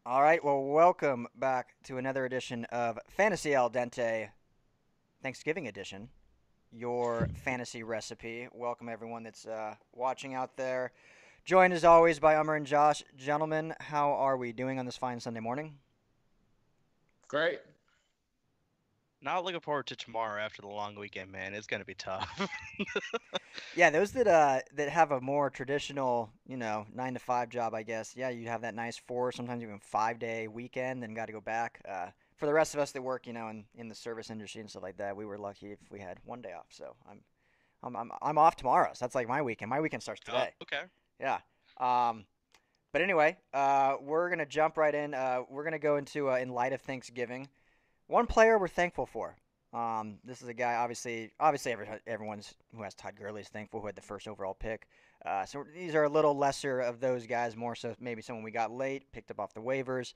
All right, well, welcome back to another edition of Fantasy Al Dente, Thanksgiving edition, your fantasy recipe. Welcome everyone that's watching out there. Joined as always by Umar and Josh. Gentlemen, how are we doing on this fine Sunday morning? Great. Not looking forward to tomorrow after the long weekend, man. It's gonna be tough. Yeah, those that have a more traditional, 9 to 5 job, I guess. Yeah, you have that nice 4, sometimes even 5 day weekend, then got to go back. For the rest of us that work, in the service industry and stuff like that, we were lucky if we had one day off. So I'm off tomorrow. So that's like my weekend. My weekend starts Oh, today. okay. Yeah. Um, but anyway, we're gonna jump right in. We're gonna go into in light of Thanksgiving. One player we're thankful for. This is a guy, obviously, everyone's who has Todd Gurley is thankful who had the first overall pick. So these are a little lesser of those guys, more so maybe someone we got late, picked up off the waivers.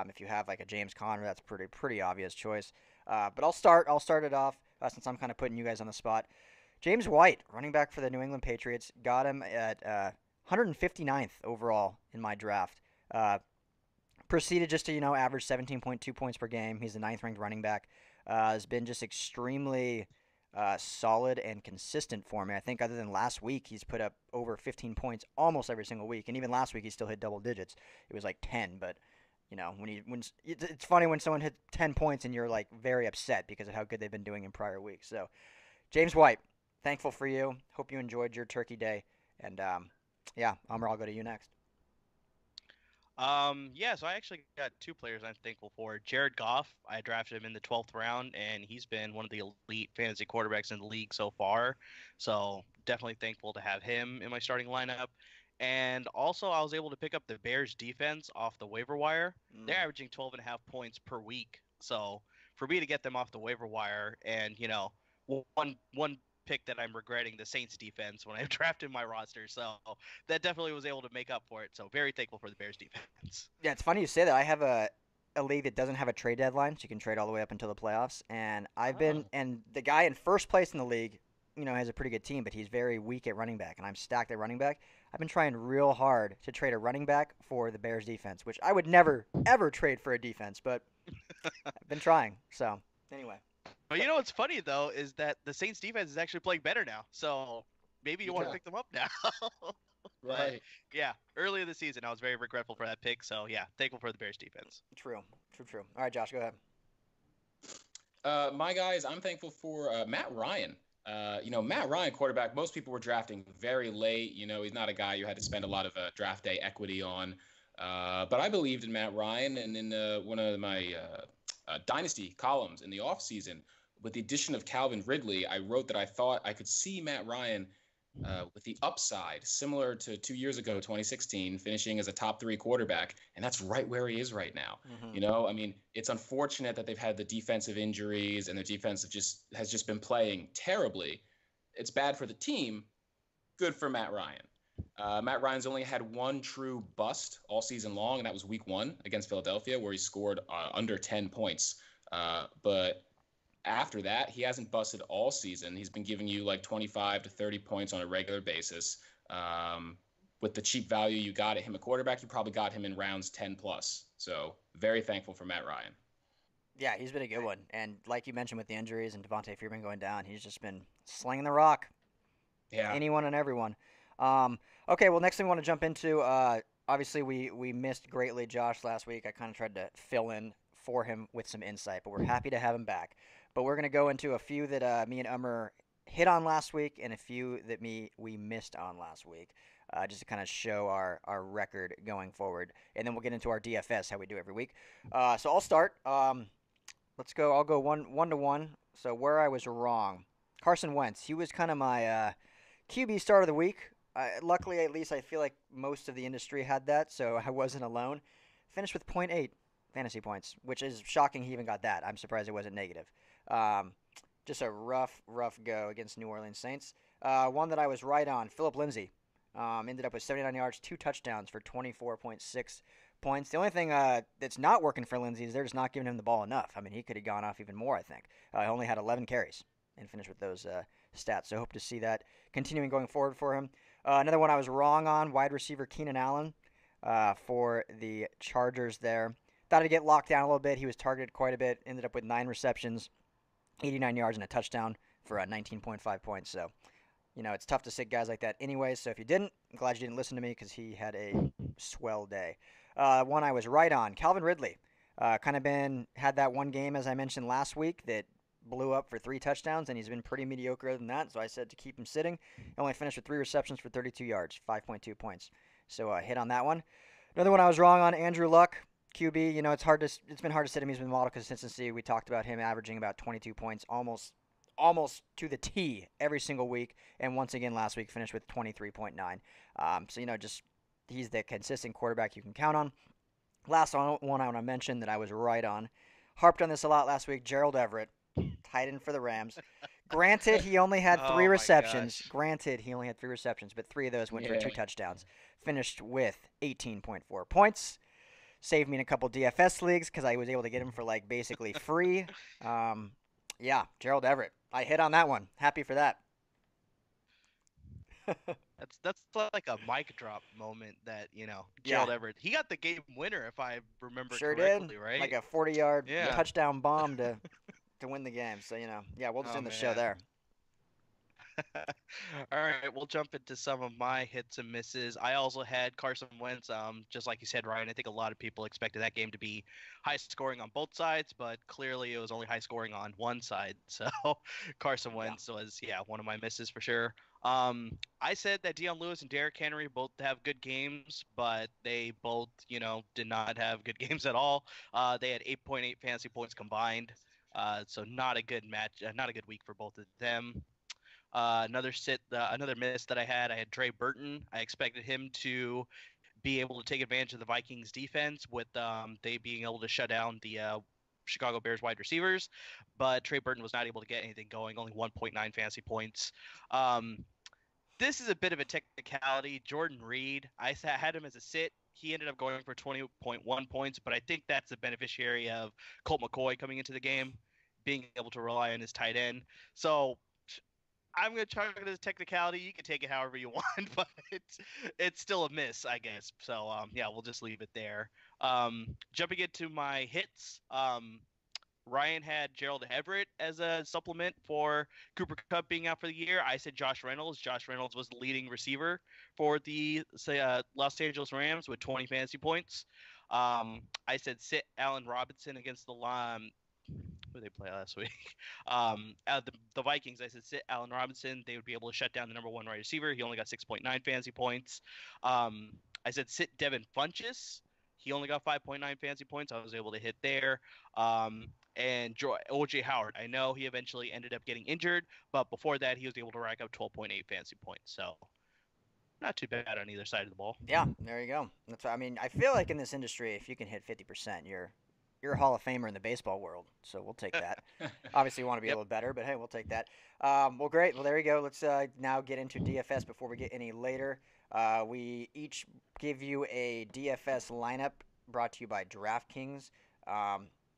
If you have like a James Conner, that's pretty obvious choice. But I'll start it off since I'm kind of putting you guys on the spot. James White, running back for the New England Patriots, got him at 159th overall in my draft. Proceeded just to average 17.2 points per game. He's the ninth ranked running back. Has been just extremely solid and consistent for me. I think other than last week, he's put up over 15 points almost every single week, and even last week he still hit double digits. It was like 10, but when it's funny when someone hits 10 points and you're like very upset because of how good they've been doing in prior weeks. So James White, thankful for you. Hope you enjoyed your Turkey Day, and yeah, Amr, I'll go to you next. Yeah, so I actually got two players I'm thankful for. Jared Goff, I drafted him in the 12th round, and he's been one of the elite fantasy quarterbacks in the league so far. So definitely thankful to have him in my starting lineup. And also, I was able to pick up the Bears defense off the waiver wire. They're Mm. averaging 12 and a half points per week. So for me to get them off the waiver wire and, one pick that I'm regretting, the Saints defense when I drafted my roster. So that definitely was able to make up for it. So very thankful for the Bears defense. Yeah, it's funny you say that. I have a league that doesn't have a trade deadline, so you can trade all the way up until the playoffs. And Oh, the guy in first place in the league, has a pretty good team, but he's very weak at running back, and I'm stacked at running back. I've been trying real hard to trade a running back for the Bears defense, which I would never ever trade for a defense, but I've been trying. So anyway, But you know what's funny though is that the Saints defense is actually playing better now. So maybe you want to yeah, pick them up now. But right. yeah, early in the season I was very regretful for that pick. So yeah, thankful for the Bears defense. true, true. All right, Josh, go ahead. My guys, I'm thankful for Matt Ryan. Matt Ryan, quarterback, most people were drafting very late. He's not a guy you had to spend a lot of draft day equity on. But I believed in Matt Ryan, and in one of my dynasty columns in the offseason, with the addition of Calvin Ridley, I wrote that I thought I could see Matt Ryan with the upside, similar to 2 years ago, 2016, finishing as a top three quarterback. And that's right where he is right now. Hmm. I mean, it's unfortunate that they've had the defensive injuries and their defense has just been playing terribly. It's bad for the team, good for Matt Ryan. Matt Ryan's only had one true bust all season long, and that was week one against Philadelphia, where he scored under 10 points. But after that, he hasn't busted all season. He's been giving you like 25 to 30 points on a regular basis. With the cheap value you got at him a quarterback, you probably got him in rounds 10 plus. So very thankful for Matt Ryan. Yeah, he's been a good one, and like you mentioned with the injuries and Devontae Freeman going down, he's just been slinging the rock to Yeah. anyone and everyone. Um, okay, well, next thing we want to jump into, obviously we missed greatly Josh last week. I kind of tried to fill in for him with some insight, but we're happy to have him back. But we're gonna go into a few that me and Ummer hit on last week, and a few that we missed on last week, just to kind of show our record going forward, and then we'll get into our DFS how we do every week. So I'll start. Let's go. I'll go one to one. So where I was wrong, Carson Wentz. He was kind of my QB start of the week. Luckily, at least I feel like most of the industry had that, so I wasn't alone. Finished with point 0.8 fantasy points, which is shocking. He even got that. I'm surprised it wasn't negative. Um, just a rough go against New Orleans Saints. One that I was right on. Philip Lindsay ended up with 79 yards, 2 touchdowns for 24.6 points. The only thing that's not working for Lindsay is they're just not giving him the ball enough. I mean, he could have gone off even more, I think. He only had 11 carries and finished with those stats. So hope to see that continuing going forward for him. Another one I was wrong on, wide receiver Keenan Allen. for the Chargers there. Thought he'd get locked down a little bit. He was targeted quite a bit. Ended up with 9 receptions, 89 yards, and a touchdown for 19.5 points. So, it's tough to sit guys like that anyway. So if you didn't, I'm glad you didn't listen to me because he had a swell day. One I was right on, Calvin Ridley. Kind of had that one game, as I mentioned last week, that blew up for 3 touchdowns, and he's been pretty mediocre other than that. So I said to keep him sitting. He only finished with 3 receptions for 32 yards, 5.2 points. So hit on that one. Another one I was wrong on, Andrew Luck, QB. It's been hard to sit him. He's been model consistency. We talked about him averaging about 22 points, almost to the T every single week, and once again last week finished with 23.9. So just he's the consistent quarterback you can count on. Last one I want to mention that I was right on. Harped on this a lot last week. Gerald Everett, tight end for the Rams. Granted, he only had three Oh my receptions. gosh. Granted, he only had 3 receptions, but 3 of those went for Yeah. 2 touchdowns. Finished with 18.4 points. Saved me in a couple DFS leagues because I was able to get him for like basically free. Um, yeah, Gerald Everett. I hit on that one. Happy for that. That's like a mic drop moment that, Yeah, Gerald Everett. He got the game winner if I remember sure did. correctly, Like right? a 40-yard Yeah. touchdown bomb to win the game. So, yeah, we'll just Oh end the show man. there. All right, we'll jump into some of my hits and misses. I also had Carson Wentz. Just like you said, Ryan. I think a lot of people expected that game to be high scoring on both sides, but clearly it was only high scoring on one side. So Carson Yeah. Wentz was, yeah, one of my misses for sure. I said that Deion Lewis and Derrick Henry both have good games, but they both, did not have good games at all. They had 8.8 fantasy points combined. So not a good match, not a good week for both of them. Another miss that I had Trey Burton. I expected him to be able to take advantage of the Vikings defense with they being able to shut down the Chicago Bears wide receivers, but Trey Burton was not able to get anything going. Only 1.9 fantasy points. Um, this is a bit of a technicality. Jordan Reed, had him as a sit. He ended up going for 20.1 points, but I think that's the beneficiary of Colt McCoy coming into the game, being able to rely on his tight end. So I'm gonna chalk it as a technicality. You can take it however you want, but it's still a miss, I guess. So yeah, we'll just leave it there. Jumping into my hits, Ryan had Gerald Everett as a supplement for Cooper Cup being out for the year. I said Josh Reynolds. Josh Reynolds was the leading receiver for the Los Angeles Rams with 20 fantasy points. I said sit Allen Robinson against the who did they play last week? The Vikings. I said sit Allen Robinson. They would be able to shut down the number one wide receiver. He only got 6.9 fantasy points. Um, I said sit Devin Funchess. He only got 5.9 fantasy points. I was able to hit there. And OJ Howard. I know he eventually ended up getting injured, but before that, he was able to rack up 12.8 fantasy points. So not too bad on either side of the ball. Yeah, there you go. I feel like in this industry, if you can hit 50%, you're a Hall of Famer in the baseball world. So we'll take that. Obviously, you want to be a Yep. little better, but hey, we'll take that. Well, great. Well, there you go. Let's now get into DFS before we get any later. We each give you a DFS lineup brought to you by DraftKings.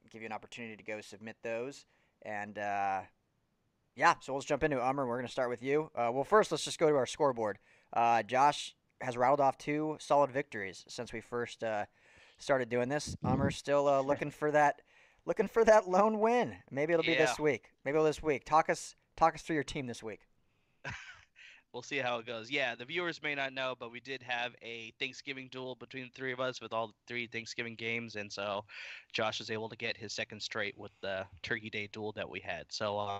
Give you an opportunity to go submit those. And yeah, so let's jump into it. Ummer, we're going to start with you. Well, first, let's just go to our scoreboard. Josh has rattled off 2 solid victories since we first started doing this. Ummer's still looking for that lone win. Maybe it'll be Yeah. this week. Maybe it'll this week. Talk us through your team this week. We'll see how it goes. Yeah, the viewers may not know, but we did have a Thanksgiving duel between the three of us with all three Thanksgiving games, and so Josh was able to get his second straight with the Turkey Day duel that we had. So,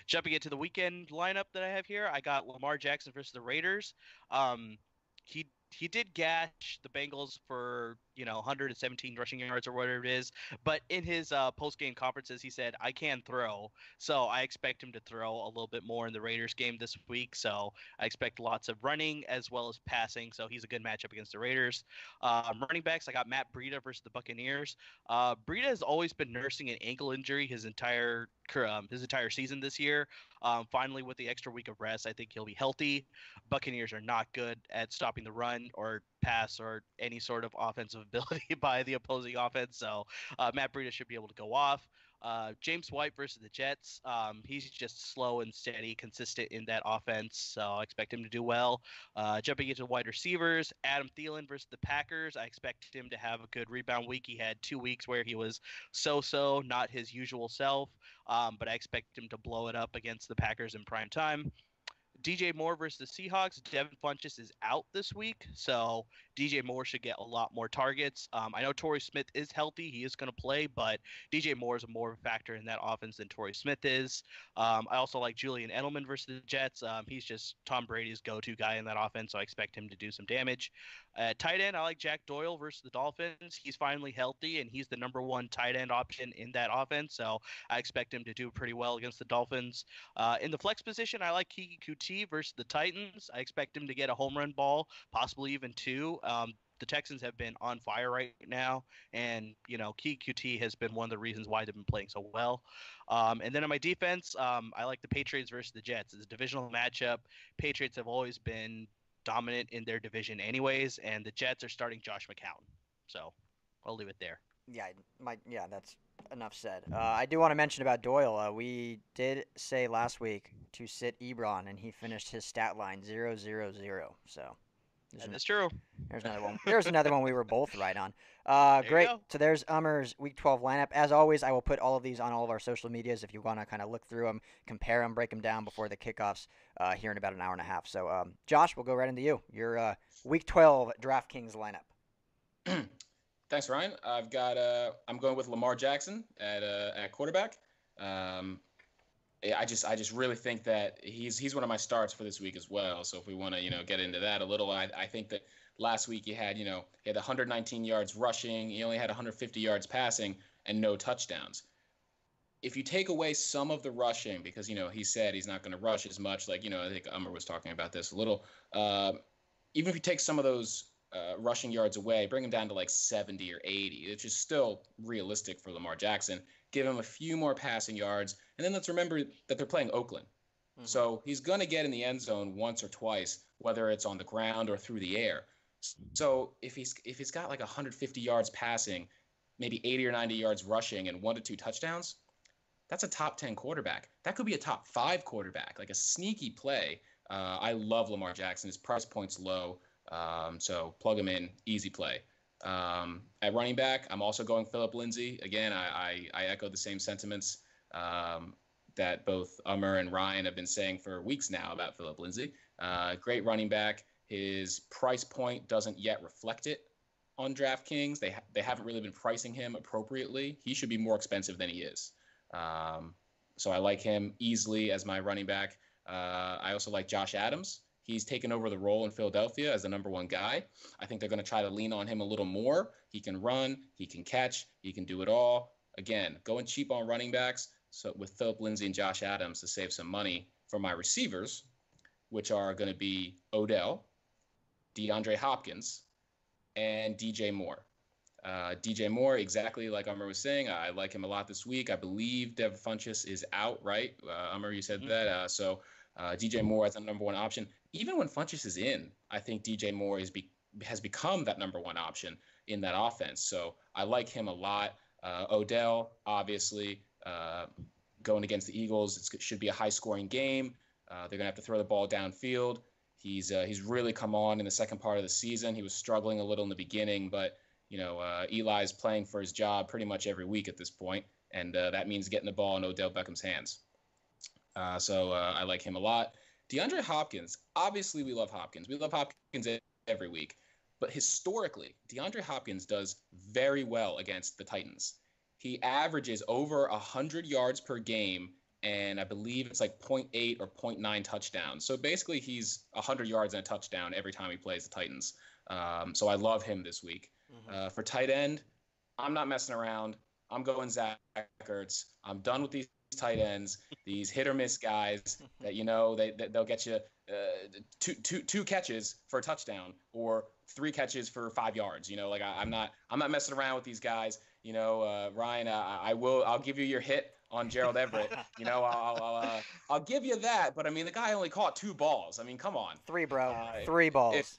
jumping into the weekend lineup that I have here, I got Lamar Jackson versus the Raiders. Um, he did gash the Bengals for 117 rushing yards or whatever it is, but in his post game conferences, he said I can throw, so I expect him to throw a little bit more in the Raiders game this week. So I expect lots of running as well as passing. So he's a good matchup against the Raiders. Running backs, I got Matt Breida versus the Buccaneers. Breida has always been nursing an ankle injury his entire season this year. Finally, with the extra week of rest, I think he'll be healthy. Buccaneers are not good at stopping the run or pass or any sort of offensive ability by the opposing offense. So Matt Breida should be able to go off. James White versus the Jets. He's just slow and steady, consistent in that offense, so I expect him to do well. Jumping into wide receivers, Adam Thielen versus the Packers. I expect him to have a good rebound week. He had 2 weeks where he was so-so, not his usual self, but I expect him to blow it up against the Packers in prime time. DJ Moore versus the Seahawks. Devin Funchess is out this week, so DJ Moore should get a lot more targets. I know Torrey Smith is healthy; he is going to play, but DJ Moore is more of a factor in that offense than Torrey Smith is. I also like Julian Edelman versus the Jets. He's just Tom Brady's go-to guy in that offense, so I expect him to do some damage. Tight end, I like Jack Doyle versus the Dolphins. He's finally healthy, and he's the number one tight end option in that offense, so I expect him to do pretty well against the Dolphins. In the flex position, I like Kiki Kuti versus the Titans. I expect him to get a home run ball, possibly even two. The Texans have been on fire right now, and Kiki Kuti has been one of the reasons why they've been playing so well. And then on my defense, I like the Patriots versus the Jets. It's a divisional matchup. Patriots have always been dominant in their division, anyways, and the Jets are starting Josh McCown. So I'll leave it there. Yeah, that's enough said. I do want to mention about Doyle. We did say last week to sit Ebron, and he finished his stat line 0-0-0. So That is true. there's another one. There's another one we were both right on. There you Great. go. So there's Ummer's Week 12 lineup. As always, I will put all of these on all of our social medias if you want to kind of look through them, compare them, break them down before the kickoffs here in about an hour and a half. So, Josh, we'll go right into you. Your Week 12 DraftKings lineup. Thanks, Ryan. I'm going with Lamar Jackson at quarterback. I just really think that he's one of my starts for this week as well. So if we want to get into that a little, I think that last week he had 119 yards rushing, he only had 150 yards passing, and no touchdowns. If you take away some of the rushing, because he said he's not going to rush as much, like I think Umar was talking about this a little. Even if you take some of those rushing yards away, bring him down to like 70 or 80. It's just still realistic for Lamar Jackson. Give him a few more passing yards. And then let's remember that they're playing Oakland. Mm-hmm. So he's going to get in the end zone once or twice, whether it's on the ground or through the air. So if he's got like 150 yards passing, maybe 80 or 90 yards rushing and 1 to 2 touchdowns, that's a top 10 quarterback. That could be a top 5 quarterback, like a sneaky play. I love Lamar Jackson. His price point's low. So plug him in, easy play. At running back, I'm also going Phillip Lindsay. Again, I echo the same sentiments that both Umar and Ryan have been saying for weeks now about Phillip Lindsay. Great running back. His price point doesn't yet reflect it on DraftKings. They haven't really been pricing him appropriately. He should be more expensive than he is. So I like him easily as my running back. I also like Josh Adams. He's taken over the role in Philadelphia as the number one guy. I think they're going to try to lean on him a little more. He can run, he can catch, he can do it all. Again, going cheap on running backs. So with Phillip Lindsay and Josh Adams to save some money for my receivers, which are going to be Odell, DeAndre Hopkins, and DJ Moore. DJ Moore, exactly like Umar was saying, I like him a lot this week. I believe Devin Funchess is out, right? Umar, you said that. So DJ Moore as the number one option. Even when Funchess is in, I think DJ Moore has become that number one option in that offense. So I like him a lot. Odell, obviously, going against the Eagles, it should be a high-scoring game. They're going to have to throw the ball downfield. He's really come on in the second part of the season. He was struggling a little in the beginning, but Eli's playing for his job pretty much every week at this point, and that means getting the ball in Odell Beckham's hands. So I like him a lot. DeAndre Hopkins, obviously we love Hopkins. We love Hopkins every week. But historically, DeAndre Hopkins does very well against the Titans. He averages over 100 yards per game, and I believe it's like 0.8 or 0.9 touchdowns. So basically he's 100 yards and a touchdown every time he plays the Titans. So I love him this week. Mm-hmm. For tight end, I'm not messing around. I'm going Zach Ertz. I'm done with these tight ends, these hit or miss guys that they'll get you two catches for a touchdown or 3 catches for 5 yards. I'm not messing around with these guys. Ryan, I'll give you your hit on Gerald Everett. I'll give you that, but I mean the guy only caught 2 balls. I mean, come on. 3, bro. 3 balls.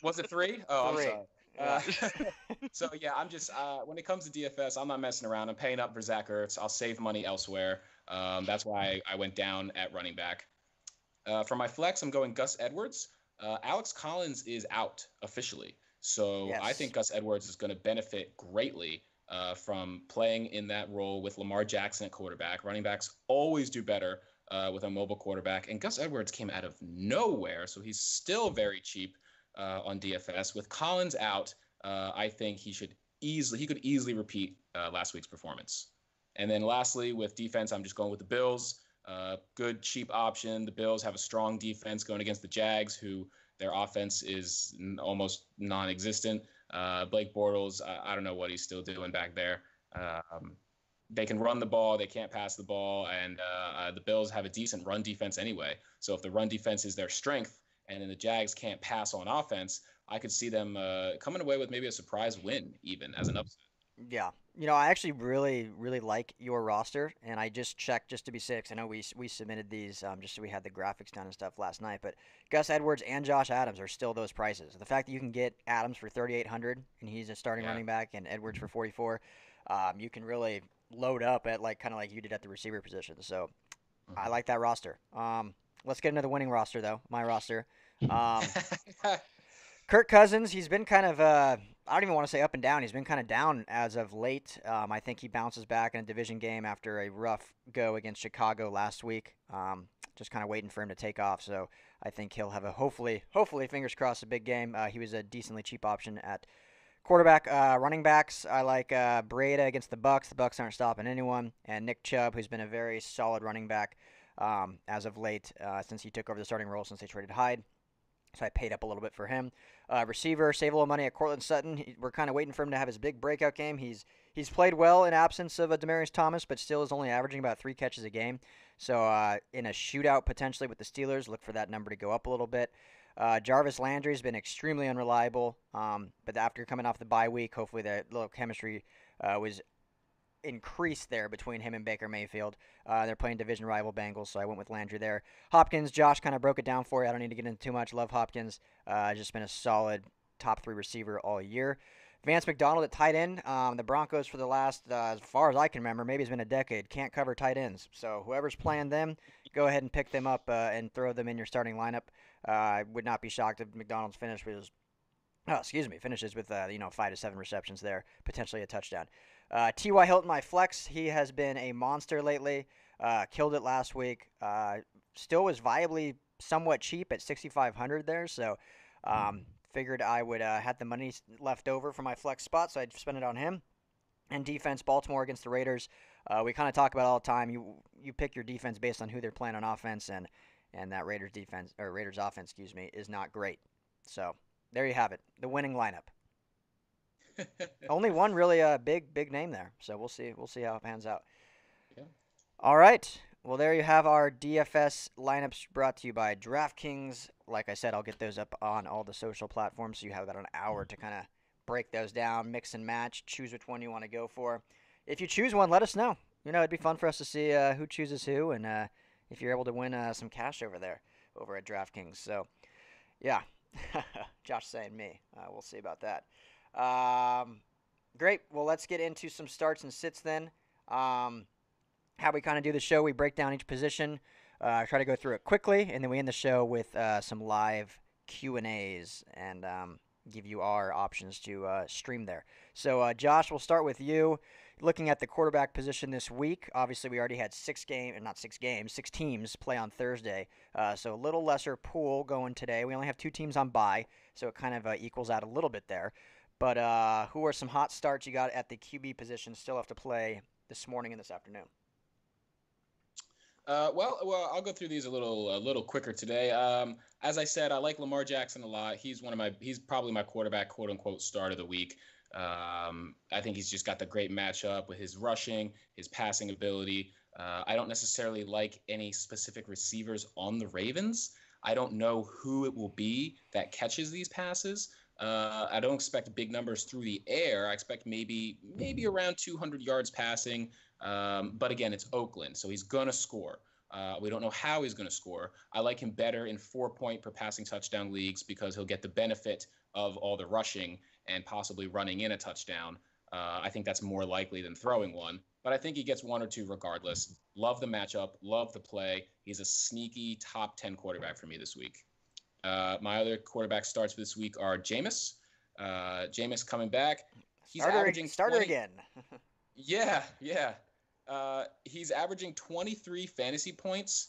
Was it 3? Oh, 3. I'm sorry. Yeah. Uh, so yeah, I'm just when it comes to DFS, I'm not messing around. I'm paying up for Zach Ertz. I'll save money elsewhere. That's why I went down at running back. For my flex, I'm going Gus Edwards. Alex Collins is out officially, so I Yes. think Gus Edwards is going to benefit greatly from playing in that role with Lamar Jackson at quarterback. Running backs always do better with a mobile quarterback, and Gus Edwards came out of nowhere, so he's still very cheap on DFS. With Collins out, I think he could easily repeat last week's performance. And then lastly, with defense, I'm just going with the Bills. Good cheap option. The Bills have a strong defense going against the Jags, who their offense is almost non-existent. Blake Bortles, I don't know what he's still doing back there. They can run the ball, they can't pass the ball, and the Bills have a decent run defense anyway. So if the run defense is their strength, and then the Jags can't pass on offense, I could see them coming away with maybe a surprise win, even as an upset. Yeah. I actually really, really like your roster, and I just checked just to be safe. 'Cause I know we submitted these just so we had the graphics done and stuff last night. But Gus Edwards and Josh Adams are still those prices. The fact that you can get Adams for 3,800 and he's a starting Yeah. running back, and Edwards for 44, you can really load up at like kind of like you did at the receiver position. So I like that roster. Let's get into the winning roster though. My roster. Um, Kirk Cousins, he's been kind of, I don't even want to say up and down. He's been kind of down as of late. I think he bounces back in a division game after a rough go against Chicago last week. Just kind of waiting for him to take off. So I think he'll have a hopefully, fingers crossed, a big game. He was a decently cheap option at quarterback. Running backs, I like Breida against the Bucks. The Bucks aren't stopping anyone. And Nick Chubb, who's been a very solid running back as of late since he took over the starting role since they traded Hyde. So I paid up a little bit for him. Receiver, save a little money at Cortland Sutton. We're kind of waiting for him to have his big breakout game. He's played well in absence of Demaryius Thomas, but still is only averaging about 3 catches a game. So in a shootout potentially with the Steelers, look for that number to go up a little bit. Jarvis Landry has been extremely unreliable, but after coming off the bye week, hopefully the little chemistry was increased there between him and Baker Mayfield. They're playing division rival Bengals, so I went with Landry there. Hopkins, Josh kind of broke it down for you. I don't need to get into too much. Love Hopkins. Just been a solid top 3 receiver all year. Vance McDonald at tight end. The Broncos for the last, as far as I can remember, maybe it's been a decade, can't cover tight ends. So whoever's playing them, go ahead and pick them up and throw them in your starting lineup. I would not be shocked if McDonald's finishes with 5 to 7 receptions there, potentially a touchdown. T.Y. Hilton, my flex, he has been a monster lately. Killed it last week. Still was viably somewhat cheap at 6,500 there, so figured I would had the money left over for my flex spot, so I'd spend it on him. And defense, Baltimore against the Raiders. We kind of talk about it all the time. You pick your defense based on who they're playing on offense, and that Raiders offense, is not great. So there you have it, the winning lineup. Only one really big name there, so we'll see how it pans out. Yeah. All right, well there you have our DFS lineups brought to you by DraftKings. Like I said, I'll get those up on all the social platforms, so you have about an hour to kind of break those down, mix and match, choose which one you want to go for. If you choose one, let us know. It'd be fun for us to see who chooses who, and if you're able to win some cash over there over at DraftKings. So, yeah, Josh saying me. We'll see about that. Great. Well, let's get into some starts and sits then. How we kind of do the show, we break down each position, try to go through it quickly, and then we end the show with some live Q&As and give you our options to stream there. So, Josh, we'll start with you. Looking at the quarterback position this week, obviously we already had 6 teams play on Thursday. So a little lesser pool going today. We only have 2 teams on bye, so it kind of equals out a little bit there. But who are some hot starts you got at the QB position still have to play this morning and this afternoon? Well, I'll go through these a little quicker today. As I said, I like Lamar Jackson a lot. He's probably my quarterback, quote unquote, start of the week. I think he's just got the great matchup with his rushing, his passing ability. I don't necessarily like any specific receivers on the Ravens. I don't know who it will be that catches these passes. I don't expect big numbers through the air. I expect maybe around 200 yards passing. But again, it's Oakland, so he's going to score. We don't know how he's going to score. I like him better in 4-point per passing touchdown leagues because he'll get the benefit of all the rushing and possibly running in a touchdown. I think that's more likely than throwing one, but I think he gets one or two regardless. Love the matchup, love the play. He's a sneaky top 10 quarterback for me this week. My other quarterback starts this week are Jameis. Jameis coming back. He's averaging Starter 20. again. Yeah, yeah. He's averaging 23 fantasy points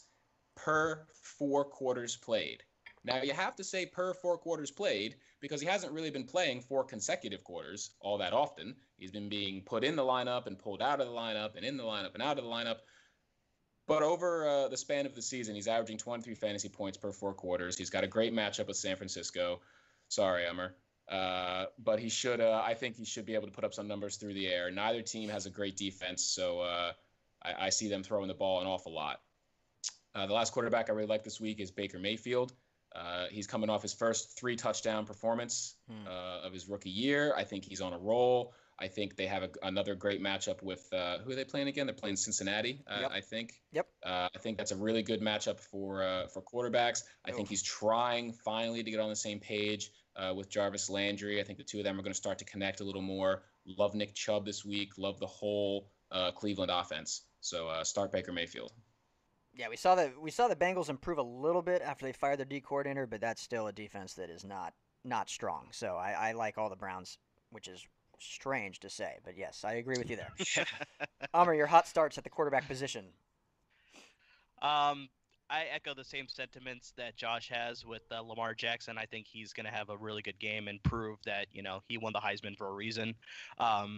per 4 quarters played. Now, you have to say per 4 quarters played because he hasn't really been playing 4 consecutive quarters all that often. He's been being put in the lineup and pulled out of the lineup and in the lineup and out of the lineup. But over the span of the season, he's averaging 23 fantasy points per 4 quarters. He's got a great matchup with San Francisco. Sorry, Emmer. But he should. I think he should be able to put up some numbers through the air. Neither team has a great defense, so I see them throwing the ball an awful lot. The last quarterback I really like this week is Baker Mayfield. He's coming off his first 3 touchdown performance of his rookie year. I think he's on a roll. I think they have another great matchup with who are they playing again? They're playing Cincinnati, Yep. I think. Yep. I think that's a really good matchup for quarterbacks. I think he's trying finally to get on the same page with Jarvis Landry. I think the two of them are going to start to connect a little more. Love Nick Chubb this week. Love the whole Cleveland offense. So start Baker Mayfield. Yeah, we saw the Bengals improve a little bit after they fired their D coordinator, but that's still a defense that is not strong. So I like all the Browns, which is strange to say, but yes, I agree with you there. Amr, your hot starts at the quarterback position. Um, I echo the same sentiments that Josh has with Lamar Jackson. I think he's going to have a really good game and prove that he won the Heisman for a reason.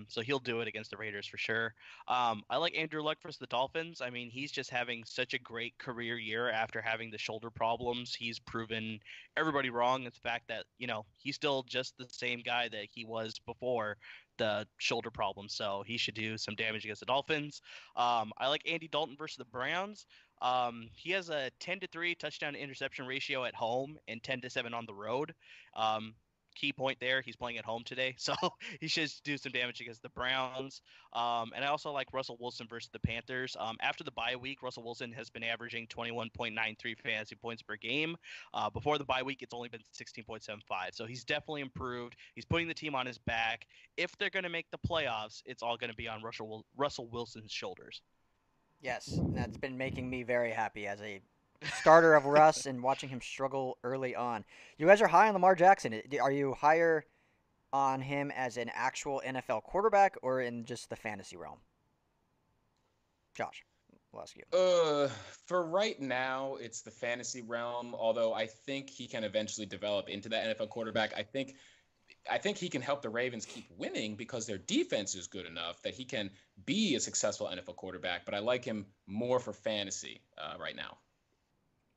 So he'll do it against the Raiders for sure. I like Andrew Luck versus the Dolphins. I mean, he's just having such a great career year after having the shoulder problems. He's proven everybody wrong. It's the fact that he's still just the same guy that he was before the shoulder problem. So he should do some damage against the Dolphins. I like Andy Dalton versus the Browns. He has a 10-3 touchdown to interception ratio at home and 10-7 on the road. Key point there, he's playing at home today, so he should do some damage against the Browns. And I also like Russell Wilson versus the Panthers. After the bye week, Russell Wilson has been averaging 21.93 fantasy points per game. Before the bye week, it's only been 16.75. So he's definitely improved. He's putting the team on his back. If they're going to make the playoffs, it's all going to be on Russell Wilson's shoulders. Yes, and that's been making me very happy as a starter of Russ and watching him struggle early on. You guys are high on Lamar Jackson. Are you higher on him as an actual NFL quarterback or in just the fantasy realm? Josh, we'll ask you. For right now, it's the fantasy realm. Although I think he can eventually develop into that NFL quarterback. I think he can help the Ravens keep winning because their defense is good enough that he can be a successful NFL quarterback. But I like him more for fantasy right now.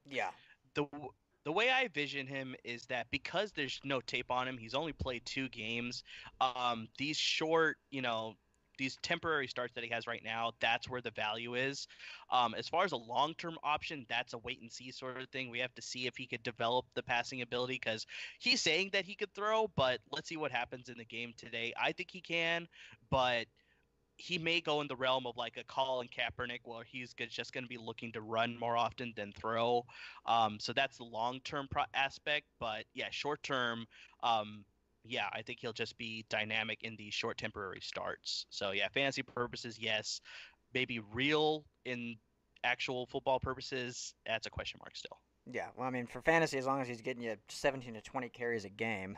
Yeah. The way I vision him is that because there's no tape on him, he's only played 2 games. These short, these temporary starts that he has right now, that's where the value is. As far as a long-term option, that's a wait-and-see sort of thing. We have to see if he could develop the passing ability because he's saying that he could throw, but let's see what happens in the game today. I think he can, but he may go in the realm of like a Colin Kaepernick where he's just going to be looking to run more often than throw. So that's the long-term aspect. But, yeah, short-term, yeah, I think he'll just be dynamic in these short temporary starts. So, yeah, fantasy purposes, yes. Maybe real in actual football purposes, that's a question mark still. Yeah, well, I mean, for fantasy, as long as he's getting you 17 to 20 carries a game,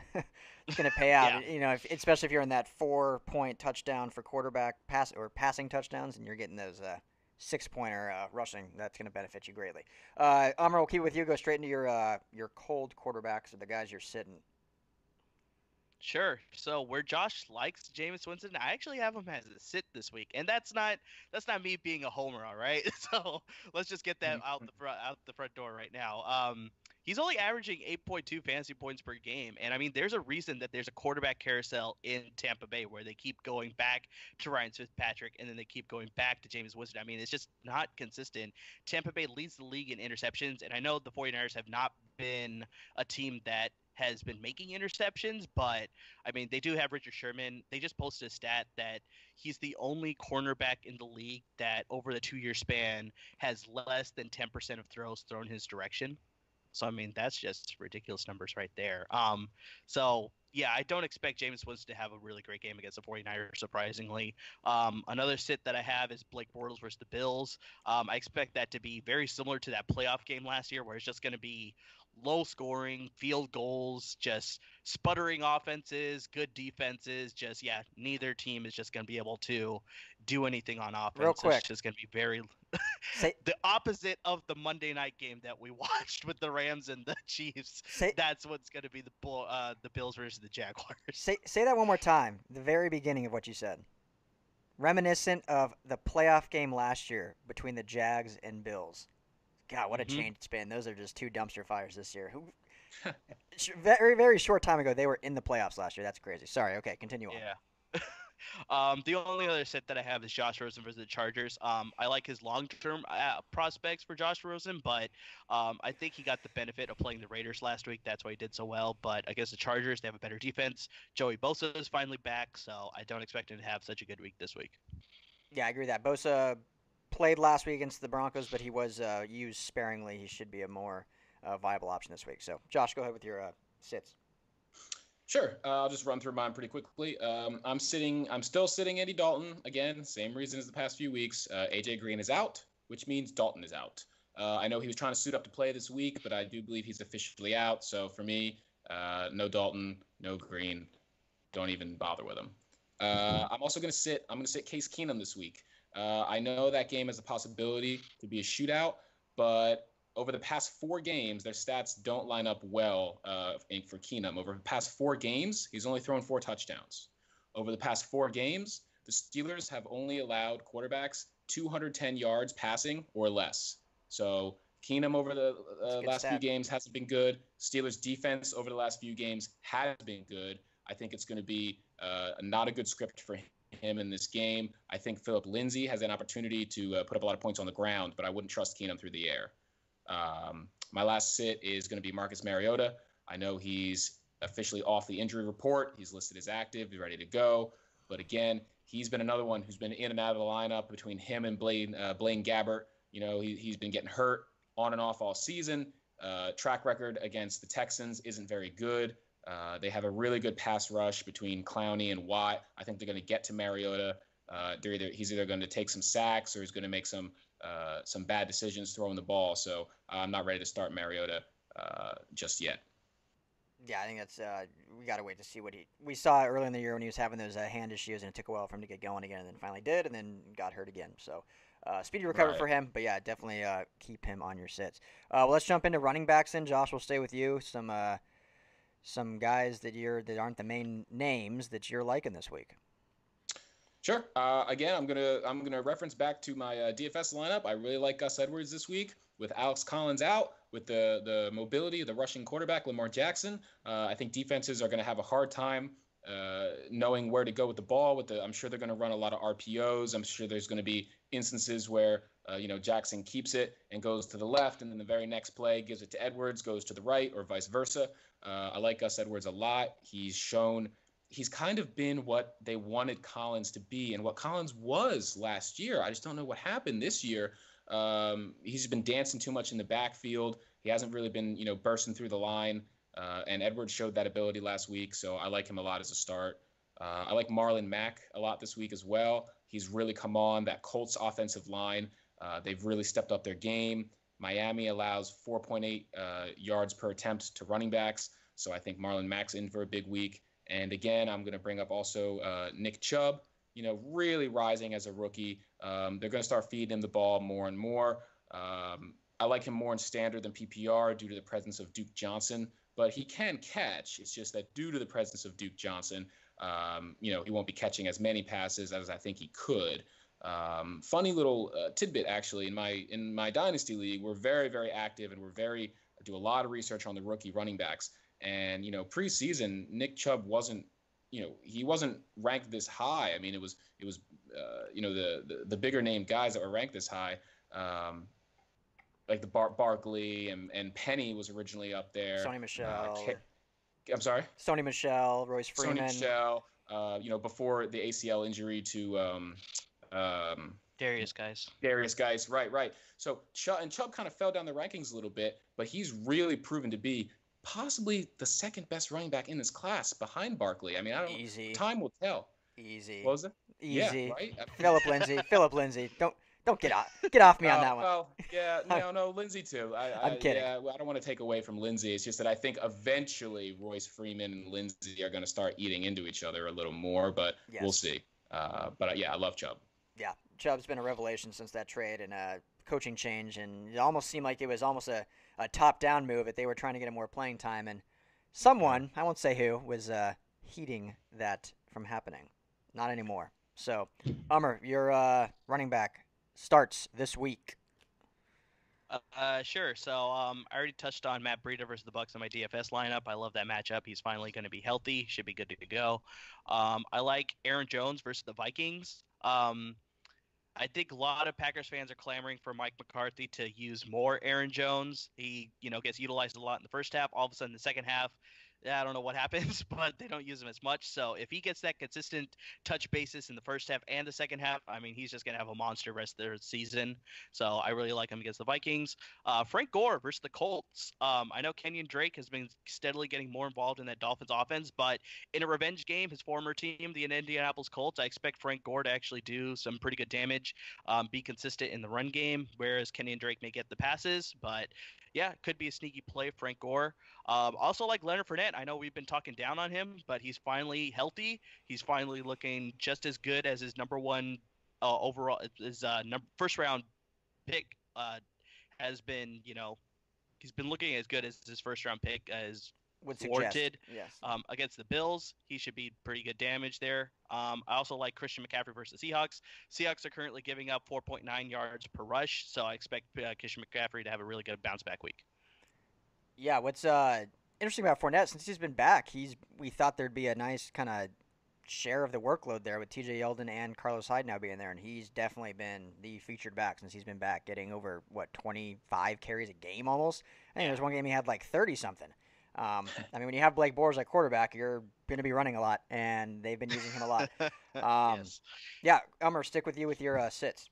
it's going to pay out. Yeah. Especially if you're in that 4-point touchdown for quarterback pass or passing touchdowns, and you're getting those 6-pointer rushing, that's going to benefit you greatly. Amr, we'll keep with you. Go straight into your cold quarterbacks or the guys you're sitting. Sure. So where Josh likes Jameis Winston, I actually have him as a sit this week, and that's not me being a homer, all right. So let's just get that out the front door right now. He's only averaging 8.2 fantasy points per game, and I mean, there's a reason that there's a quarterback carousel in Tampa Bay where they keep going back to Ryan Fitzpatrick, and then they keep going back to Jameis Winston. I mean, it's just not consistent. Tampa Bay leads the league in interceptions, and I know the 49ers have not been a team that has been making interceptions, but I mean, they do have Richard Sherman. They just posted a stat that he's the only cornerback in the league that over the 2-year span has less than 10% of throws thrown his direction. So I mean, that's just ridiculous numbers right there. So yeah, I don't expect Jameis Winston to have a really great game against the 49ers, surprisingly. Another sit that I have is Blake Bortles versus the Bills. I expect that to be very similar to that playoff game last year, where it's just going to be low scoring, field goals, just sputtering offenses, good defenses. Just, yeah, neither team is just going to be able to do anything on Real offense. It's quick, just going to be very say the opposite of the Monday night game that we watched with the Rams and the Chiefs. say That's what's going to be the Bills versus the Jaguars. say that one more time. The very beginning of what you said. Reminiscent of the playoff game last year between the Jags and Bills. God, what a hmm change it's been. Those are just two dumpster fires this year. Who very very short time ago they were in the playoffs last year. That's crazy. Sorry. Okay, continue on. Yeah. The only other set that I have is Josh Rosen versus the Chargers. I like his long-term prospects for Josh Rosen, but I think he got the benefit of playing the Raiders last week. That's why he did so well. But against the Chargers, they have a better defense. Joey Bosa is finally back, so I don't expect him to have such a good week this week. Yeah, I agree with that. Bosa played last week against the Broncos, but he was used sparingly. He should be a more viable option this week. So, Josh, go ahead with your sits. Sure. I'll just run through mine pretty quickly. I'm still sitting Andy Dalton again. Same reason as the past few weeks. AJ Green is out, which means Dalton is out. I know he was trying to suit up to play this week, but I do believe he's officially out. So for me, no Dalton, no Green. Don't even bother with him. I'm also going to sit. I'm going to sit Case Keenum this week. I know that game has a possibility to be a shootout, but over the past 4 games, their stats don't line up well for Keenum. Over the past 4 games, he's only thrown 4 touchdowns. Over the past 4 games, the Steelers have only allowed quarterbacks 210 yards passing or less. So Keenum over the last few Stat. games hasn't been good. Steelers defense over the last few games has been good. I think it's going to be not a good script for him in this game. I think Philip Lindsay has an opportunity to put up a lot of points on the ground, but I wouldn't trust Keenum through the air. My last sit is going to be Marcus Mariota. I know he's officially off the injury report. He's listed as active, he's ready to go. But again, he's been another one who's been in and out of the lineup between him and Blaine Gabbert. You know, he's been getting hurt on and off all season. Track record against the Texans isn't very good. They have a really good pass rush between Clowney and Watt. I think they're going to get to Mariota. He's either going to take some sacks or he's going to make some bad decisions throwing the ball. So I'm not ready to start Mariota just yet. Yeah, I think that's we got to wait to see what we saw early in the year when he was having those hand issues, and it took a while for him to get going again, and then finally did, and then got hurt again. So speedy recovery Right. for him, but yeah, definitely keep him on your sits. Well, let's jump into running backs. Then Josh, will stay with you. Some guys that aren't the main names that you're liking this week. Sure. Again, I'm gonna reference back to my DFS lineup. I really like Gus Edwards this week with Alex Collins out, with the mobility of the rushing quarterback Lamar Jackson. I think defenses are going to have a hard time knowing where to go with the ball. I'm sure they're going to run a lot of RPOs. I'm sure there's going to be instances where Jackson keeps it and goes to the left, and then the very next play gives it to Edwards, goes to the right, or vice versa. I like Gus Edwards a lot. He's kind of been what they wanted Collins to be and what Collins was last year. I just don't know what happened this year. He's been dancing too much in the backfield. He hasn't really been, bursting through the line. And Edwards showed that ability last week, so I like him a lot as a start. I like Marlon Mack a lot this week as well. He's really come on. That Colts offensive line, they've really stepped up their game. Miami allows 4.8 yards per attempt to running backs, so I think Marlon Mack's in for a big week. And again, I'm going to bring up also Nick Chubb, really rising as a rookie. They're going to start feeding him the ball more and more. I like him more in standard than PPR due to the presence of Duke Johnson, but he can catch. It's just that due to the presence of Duke Johnson, he won't be catching as many passes as I think he could. Funny little tidbit, actually, in my dynasty league, we're very, very active, and do a lot of research on the rookie running backs. And preseason, Nick Chubb wasn't ranked this high. I mean, it was the bigger name guys that were ranked this high, like the Barkley and Penny was originally up there. Sony Michel. I'm sorry. Sony Michel, Royce Freeman. Sony Michel. Before the ACL injury to Darius guys. Darius guys, right. So Chubb kind of fell down the rankings a little bit, but he's really proven to be possibly the second best running back in this class behind Barkley. I mean, I don't. Easy, Time will tell. What easy, was it? Yeah, easy. right. Philip Lindsay. Don't get off me on that one. Well, yeah, no, Lindsay too. I'm kidding. Yeah, I don't want to take away from Lindsay. It's just that I think eventually Royce Freeman and Lindsay are going to start eating into each other a little more, but we'll Yes. see. But yeah, I love Chubb. Yeah, Chubb's been a revelation since that trade and coaching change, and it almost seemed like it was almost a top-down move that they were trying to get him more playing time, and someone, I won't say who, was heeding that from happening. Not anymore. So, Ummer, your running back starts this week. Sure. So, I already touched on Matt Breida versus the Bucks in my DFS lineup. I love that matchup. He's finally going to be healthy. Should be good to go. I like Aaron Jones versus the Vikings. I think a lot of Packers fans are clamoring for Mike McCarthy to use more Aaron Jones. He, gets utilized a lot in the first half. All of a sudden, the second half, I don't know what happens, but they don't use him as much. So if he gets that consistent touch basis in the first half and the second half, I mean, he's just going to have a monster rest of the season. So I really like him against the Vikings. Frank Gore versus the Colts. I know Kenyon Drake has been steadily getting more involved in that Dolphins offense, but in a revenge game, his former team, the Indianapolis Colts, I expect Frank Gore to actually do some pretty good damage, be consistent in the run game, whereas Kenyon Drake may get the passes. But yeah, could be a sneaky play, Frank Gore. Also, like Leonard Fournette, I know we've been talking down on him, but he's finally healthy. He's finally looking just as good as his number one overall, his first round pick has been. He's been looking as good as his first round pick as Would suggest. warranted. Yes. Against the Bills. He should be pretty good damage there. I also like Christian McCaffrey versus the Seahawks. Seahawks are currently giving up 4.9 yards per rush, so I expect Christian McCaffrey to have a really good bounce back week. Yeah, what's interesting about Fournette, since he's been back, we thought there'd be a nice kind of share of the workload there with TJ Yeldon and Carlos Hyde now being there, and he's definitely been the featured back since he's been back, getting over, 25 carries a game almost? I think there's one game he had like 30-something. I mean, when you have Blake Bortles at quarterback, you're going to be running a lot, and they've been using him a lot. Yes. Yeah, Ummer, stick with you with your sits.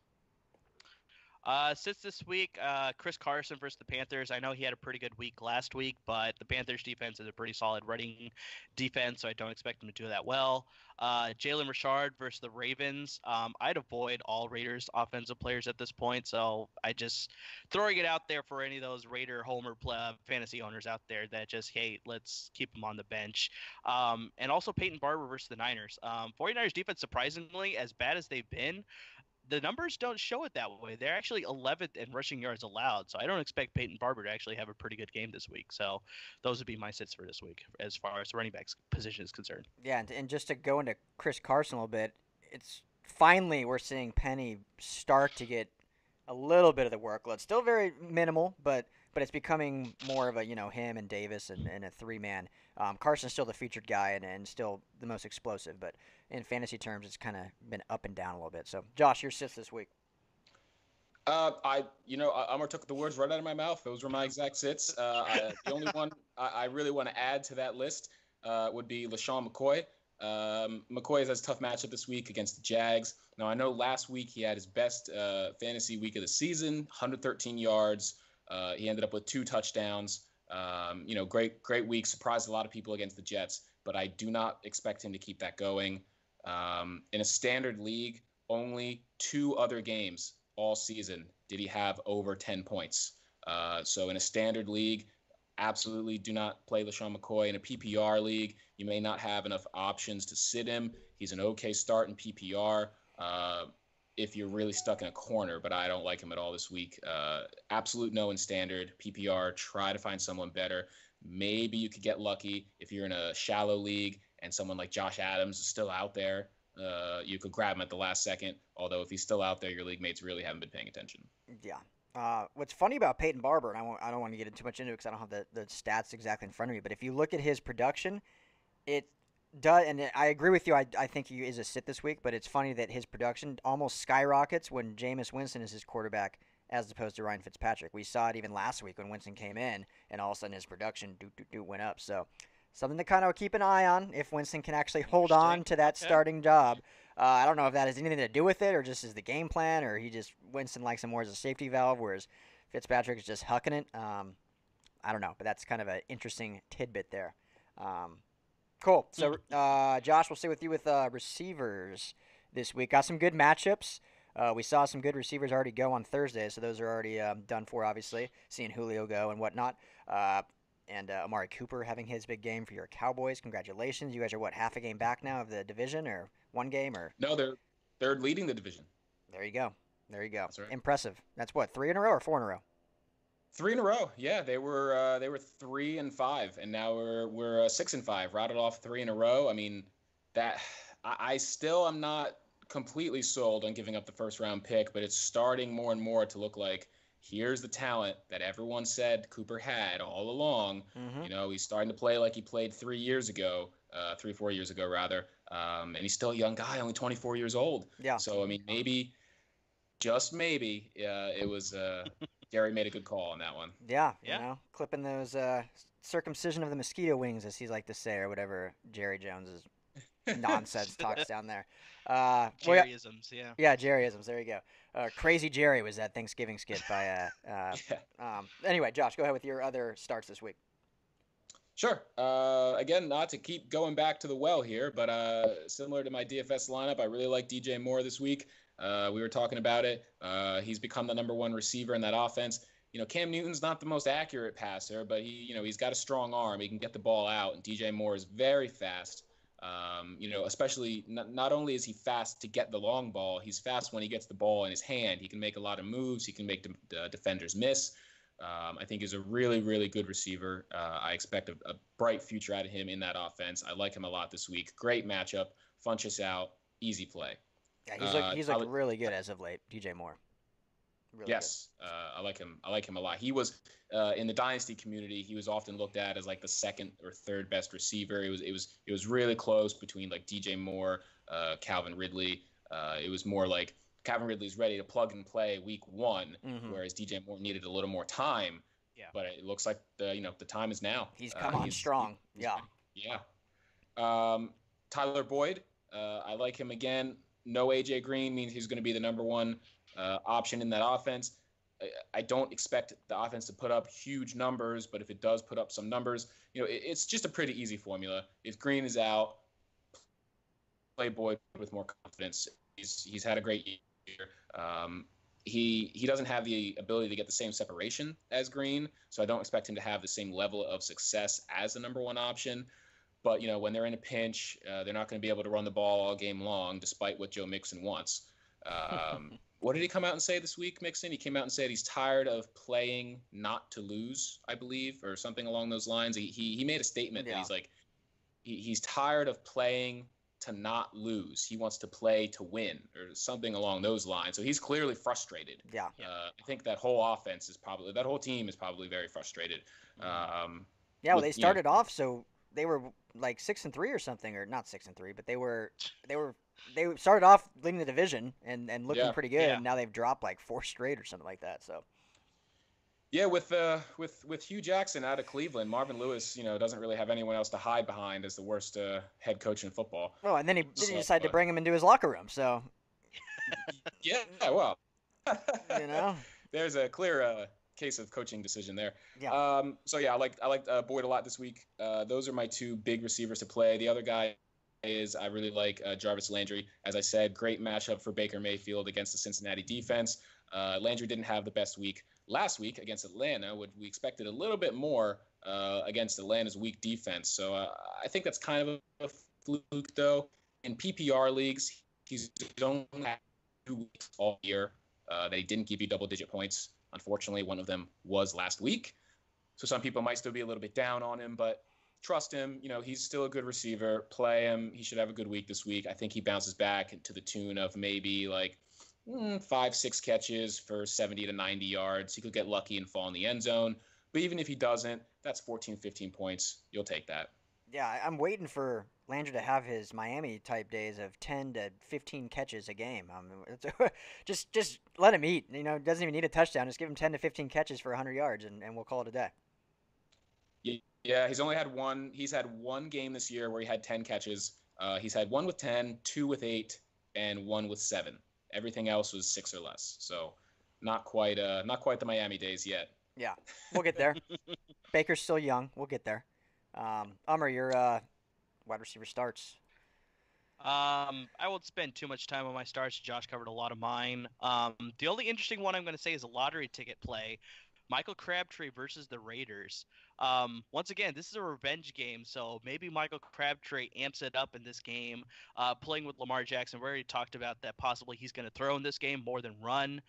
Since this week, Chris Carson versus the Panthers. I know he had a pretty good week last week, but the Panthers defense is a pretty solid running defense, so I don't expect him to do that well. Jalen Richard versus the Ravens. I'd avoid all Raiders offensive players at this point, so I just throwing it out there for any of those Raider homer fantasy owners out there that just, hey, let's keep him on the bench. And also Peyton Barber versus the Niners. 49ers defense, surprisingly, as bad as they've been, the numbers don't show it that way. They're actually 11th in rushing yards allowed, so I don't expect Peyton Barber to actually have a pretty good game this week. So those would be my sits for this week as far as the running back's position is concerned. Yeah, and just to go into Chris Carson a little bit, it's finally we're seeing Penny start to get a little bit of the workload. Still very minimal, but it's becoming more of a, him and Davis and a three-man. Carson's still the featured guy and still the most explosive, but in fantasy terms, it's kind of been up and down a little bit. So, Josh, your sits this week. Umar took the words right out of my mouth. Those were my exact sits. The only one I really want to add to that list would be LaShawn McCoy. McCoy has a tough matchup this week against the Jags. Now, I know last week he had his best fantasy week of the season, 113 yards. He ended up with 2 touchdowns. Great week. Surprised a lot of people against the Jets, but I do not expect him to keep that going. In a standard league, only 2 other games all season did he have over 10 points. So in a standard league, absolutely do not play LaShawn McCoy. In a PPR league, you may not have enough options to sit him. He's an okay start in PPR if you're really stuck in a corner, but I don't like him at all this week. Absolute no in standard. PPR, try to find someone better. Maybe you could get lucky if you're in a shallow league and someone like Josh Adams is still out there. You could grab him at the last second, although if he's still out there, your league mates really haven't been paying attention. Yeah. What's funny about Peyton Barber, and I don't want to get too much into it because I don't have the stats exactly in front of me, but if you look at his production, it does, and I agree with you. I think he is a sit this week, but it's funny that his production almost skyrockets when Jameis Winston is his quarterback as opposed to Ryan Fitzpatrick. We saw it even last week when Winston came in, and all of a sudden his production went up. So something to kind of keep an eye on if Winston can actually hold on to that starting job. I don't know if that has anything to do with it or just is the game plan or he just Winston likes him more as a safety valve, whereas Fitzpatrick is just hucking it. I don't know, but that's kind of an interesting tidbit there. Um, cool. So, Josh, we'll stay with you with receivers this week. Got some good matchups. We saw some good receivers already go on Thursday, so those are already done for, obviously. Seeing Julio go and whatnot. And Amari Cooper having his big game for your Cowboys. Congratulations. You guys are, what, half a game back now of the division or one game? Or No, they're leading the division. There you go. There you go. That's right. Impressive. That's what, 3 in a row or 4 in a row? 3 in a row. Yeah, they were 3-5, and now we're 6-5. Routed off 3 in a row. I mean, that I still am not completely sold on giving up the first round pick, but it's starting more and more to look like here's the talent that everyone said Cooper had all along. Mm-hmm. He's starting to play like he played 4 years ago rather, and he's still a young guy, only 24 years old. Yeah. So I mean, maybe, just maybe, it was. Gary made a good call on that one. Yeah. Yeah. Clipping those circumcision of the mosquito wings, as he's like to say, or whatever Jerry Jones's nonsense talks down there. Jerryisms, yeah. Yeah, Jerryisms. There you go. Crazy Jerry was that Thanksgiving skit by. Yeah. Anyway, Josh, go ahead with your other starts this week. Sure. Again, not to keep going back to the well here, but similar to my DFS lineup, I really like DJ Moore this week. We were talking about it. He's become the number one receiver in that offense. Cam Newton's not the most accurate passer, but he's got a strong arm. He can get the ball out, and DJ Moore is very fast. Especially not only is he fast to get the long ball, he's fast when he gets the ball in his hand. He can make a lot of moves. He can make defenders miss. I think he's a really, really good receiver. I expect a bright future out of him in that offense. I like him a lot this week. Great matchup. Funch us out. Easy play. Yeah, he's looked really good as of late, DJ Moore. Really yes, I like him. I like him a lot. He was in the dynasty community. He was often looked at as like the second or third best receiver. It was really close between like DJ Moore, Calvin Ridley. It was more like Calvin Ridley's ready to plug and play week one, Mm-hmm. whereas DJ Moore needed a little more time. Yeah. But it looks like the time is now. He's come on strong. Yeah. Yeah. Tyler Boyd, I like him again. No AJ Green means he's going to be the number one option in that offense. I don't expect the offense to put up huge numbers, but if it does put up some numbers, it's just a pretty easy formula. If Green is out, play Boyd with more confidence. He's had a great year. He doesn't have the ability to get the same separation as Green, so I don't expect him to have the same level of success as the number one option. But, when they're in a pinch, they're not going to be able to run the ball all game long, despite what Joe Mixon wants. What did he come out and say this week, Mixon? He came out and said he's tired of playing not to lose, I believe, or something along those lines. He made a statement that he's like, he's tired of playing to not lose. He wants to play to win, or something along those lines. So he's clearly frustrated. Yeah. I think that whole team is probably very frustrated. Well, they started off so they were like 6-3 or something, or not 6-3, but they started off leading the division and looking pretty good, and now they've dropped like 4 straight or something like that. So. Yeah, with Hugh Jackson out of Cleveland, Marvin Lewis, doesn't really have anyone else to hide behind as the worst head coach in football. Oh, and then he decided to bring him into his locker room. So. Yeah, well. There's a clear case of coaching decision there. Yeah. I like Boyd a lot this week. Those are my two big receivers to play. The other guy is I really like Jarvis Landry. As I said, great matchup for Baker Mayfield against the Cincinnati defense. Landry didn't have the best week last week against Atlanta. We expected a little bit more against Atlanta's weak defense. So I think that's kind of a fluke, though. In PPR leagues, he's only had 2 weeks all year that he didn't give you double-digit points. Unfortunately, one of them was last week. So some people might still be a little bit down on him, but trust him. He's still a good receiver. Play him. He should have a good week this week. I think he bounces back to the tune of maybe like 5-6 catches for 70 to 90 yards. He could get lucky and fall in the end zone. But even if he doesn't, that's 14, 15 points. You'll take that. Yeah, I'm waiting for Landry to have his Miami-type days of 10 to 15 catches a game. Just let him eat. Doesn't even need a touchdown. Just give him 10 to 15 catches for 100 yards, and we'll call it a day. Yeah, he's only had one. He's had one game this year where he had 10 catches. He's had one with 10, 2 with 8, and one with 7. Everything else was 6 or less. So not quite the Miami days yet. Yeah, we'll get there. Baker's still young. We'll get there. Your wide receiver starts. I won't spend too much time on my starts. Josh covered a lot of mine. The only interesting one I'm going to say is a lottery ticket play. Michael Crabtree versus the Raiders. Once again, this is a revenge game, so maybe Michael Crabtree amps it up in this game. Playing with Lamar Jackson, we already talked about that possibly he's going to throw in this game more than run.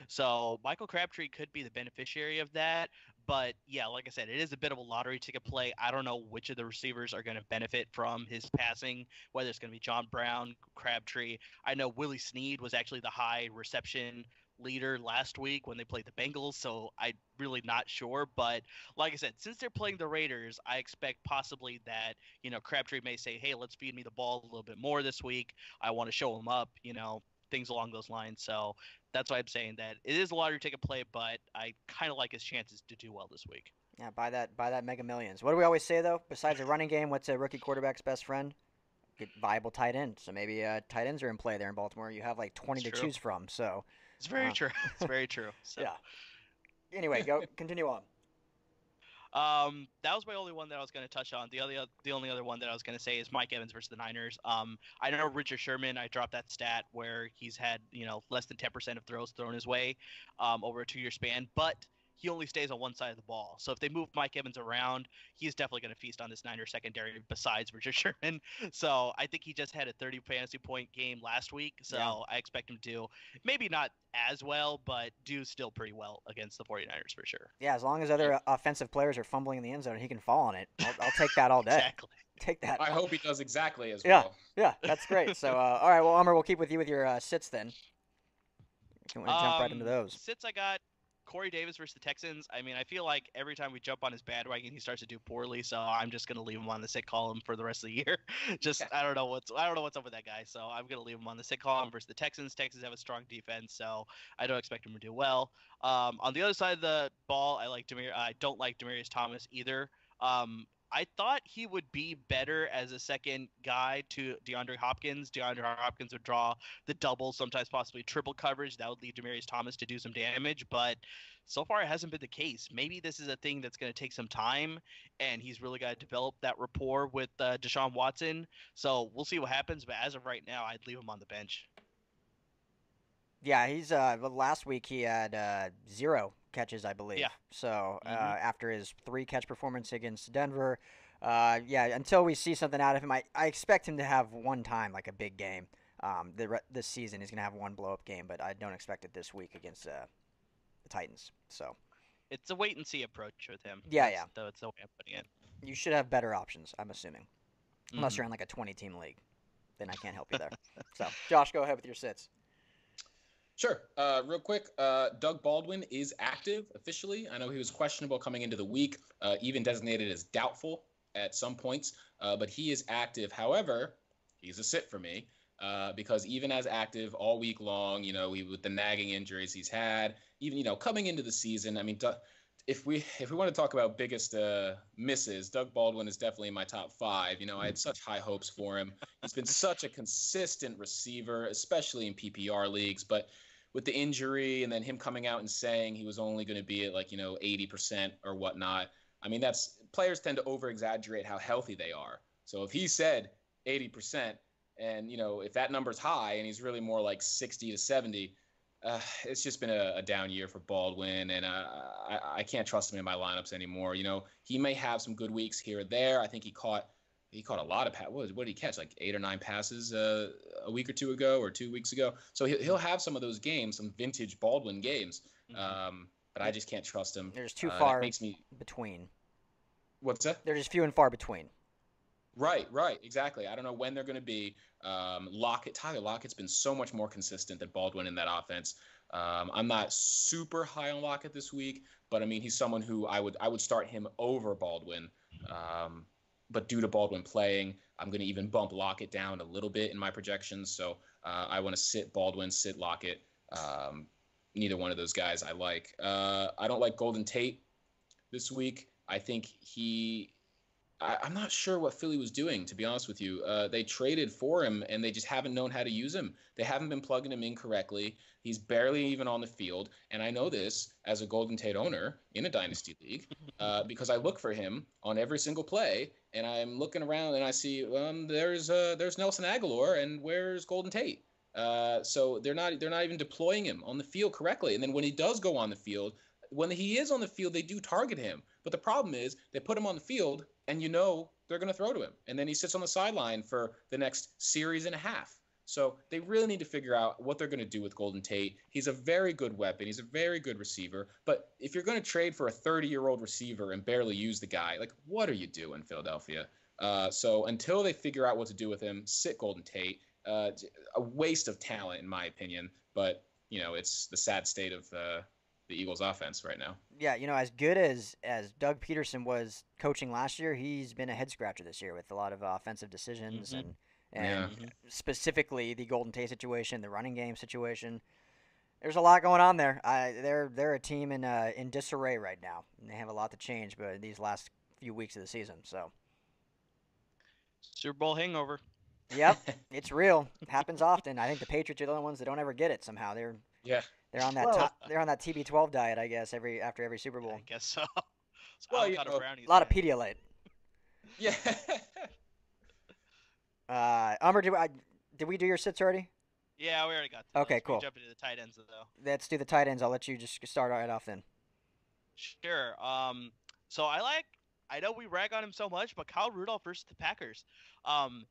So Michael Crabtree could be the beneficiary of that. But yeah, like I said, it is a bit of a lottery ticket play. I don't know which of the receivers are going to benefit from his passing, whether it's going to be John Brown, Crabtree. I know Willie Snead was actually the high reception leader last week when they played the Bengals, so I'm really not sure. But like I said, since they're playing the Raiders, I expect possibly that, Crabtree may say, hey, let's feed me the ball a little bit more this week. I want to show him up, things along those lines. So that's why I'm saying that it is a lottery ticket play, but I kind of like his chances to do well this week. Yeah, buy that Mega Millions. What do we always say though? Besides a running game, what's a rookie quarterback's best friend? Get viable tight end. So maybe tight ends are in play there in Baltimore. You have like 20 It's to true. choose from. So It's very uh, true. It's very true. So yeah. Anyway, go continue on. That was my only one that I was going to touch on. The only other one that I was going to say is Mike Evans versus the Niners. I know Richard Sherman. I dropped that stat where he's had less than 10% of throws thrown his way, over a 2-year span, but he only stays on one side of the ball. So if they move Mike Evans around, he's definitely going to feast on this Niners secondary besides Richard Sherman. So I think he just had a 30 fantasy point game last week. So Yeah. I expect him to maybe not as well, but do still pretty well against the 49ers for sure. Yeah, as long as other offensive players are fumbling in the end zone, he can fall on it. I'll take that all day. Exactly. Take that. I hope he does exactly as Yeah, well. yeah, that's great. So, all right, well, Umar, we'll keep with you with your sits then. Can we jump right into those? Sits I got Corey Davis versus the Texans. I mean, I feel like every time we jump on his bandwagon, he starts to do poorly. So I'm just gonna leave him on the sit column for the rest of the year. Just I don't know what's up with that guy. So I'm gonna leave him on the sit column versus the Texans. Texans have a strong defense, so I don't expect him to do well. On the other side of the ball, I don't like Demaryius Thomas either. I thought he would be better as a second guy to DeAndre Hopkins. DeAndre Hopkins would draw the double, sometimes possibly triple coverage. That would lead Demaryius Thomas to do some damage, but so far it hasn't been the case. Maybe this is a thing that's going to take some time, and he's really got to develop that rapport with Deshaun Watson. So we'll see what happens, but as of right now, I'd leave him on the bench. Yeah, he's last week he had 0 catches, I believe. Yeah. So Mhm. after his 3 catch performance against Denver, yeah, until we see something out of him, I expect him to have one time like a big game. This season he's gonna have one blow up game, but I don't expect it this week against the Titans. So It's a wait and see approach with him. Yeah, yeah. That's the way I'm putting it. you should have better options, I'm assuming, unless Mhm. you're in like a 20-team league. Then I can't help you there. So Josh, go ahead with your sits. Sure. Real quick, Doug Baldwin is active officially. I know he was questionable coming into the week, even designated as doubtful at some points, but he is active. However, he's a sit for me because even as active all week long, with the nagging injuries he's had, even coming into the season. I mean, if we want to talk about biggest misses, Doug Baldwin is definitely in my top 5. I had such high hopes for him. He's been such a consistent receiver, especially in PPR leagues, but with the injury and then him coming out and saying he was only going to be at 80% or whatnot. I mean, that's players tend to over exaggerate how healthy they are. So if he said 80% and, if that number's high and he's really more like 60 to 70, it's just been a down year for Baldwin, and I can't trust him in my lineups anymore. He may have some good weeks here or there. I think he caught a lot of what did he catch, like 8 or 9 passes a week or two ago or 2 weeks ago. So he'll have some of those games, some vintage Baldwin games. But I just can't trust him. There's too far that makes me. between. What's that? They're just few and far between. Right, exactly. I don't know when they're going to be. Tyler Lockett's been so much more consistent than Baldwin in that offense. I'm not super high on Lockett this week, but I mean he's someone who I would start him over Baldwin. But due to Baldwin playing, I'm going to even bump Lockett down a little bit in my projections. So I want to sit Baldwin, sit Lockett. Neither one of those guys I like. I don't like Golden Tate this week. I think I'm not sure what Philly was doing, to be honest with you. They traded for him, and they just haven't known how to use him. They haven't been plugging him in correctly. He's barely even on the field, and I know this as a Golden Tate owner in a dynasty league because I look for him on every single play, and I'm looking around and I see there's Nelson Aguilar, and where's Golden Tate? So they're not even deploying him on the field correctly. And then when he does go on the field, when he is on the field, they do target him. But the problem is they put him on the field, and they're going to throw to him, and then he sits on the sideline for the next series and a half. So they really need to figure out what they're going to do with Golden Tate. He's a very good weapon. He's a very good receiver. But if you're going to trade for a 30-year-old receiver and barely use the guy, like, what are you doing, Philadelphia? So until they figure out what to do with him, sit Golden Tate. A waste of talent, in my opinion. But, it's the sad state of the Eagles' offense right now. Yeah, as good as Doug Peterson was coaching last year, he's been a head scratcher this year with a lot of offensive decisions Mm-hmm. and Yeah. specifically the Golden Tate situation, the running game situation. There's a lot going on there. They're a team in disarray right now, and they have a lot to change. But these last few weeks of the season, so Super Bowl hangover. yep, it's real. It happens often. I think the Patriots are the only ones that don't ever get it somehow. Yeah. They're on that Well, they're on that TB12 diet, I guess, after every Super Bowl. I guess so. So Well, avocado brownies. A lot of man. Pedialyte. Yeah. Umber, did we do your sits already? Yeah, we already got to Okay, those. We cool. can jump into the tight ends though. Let's do the tight ends. I'll let you just start right off then. Sure. So I know we rag on him so much, but Kyle Rudolph versus the Packers.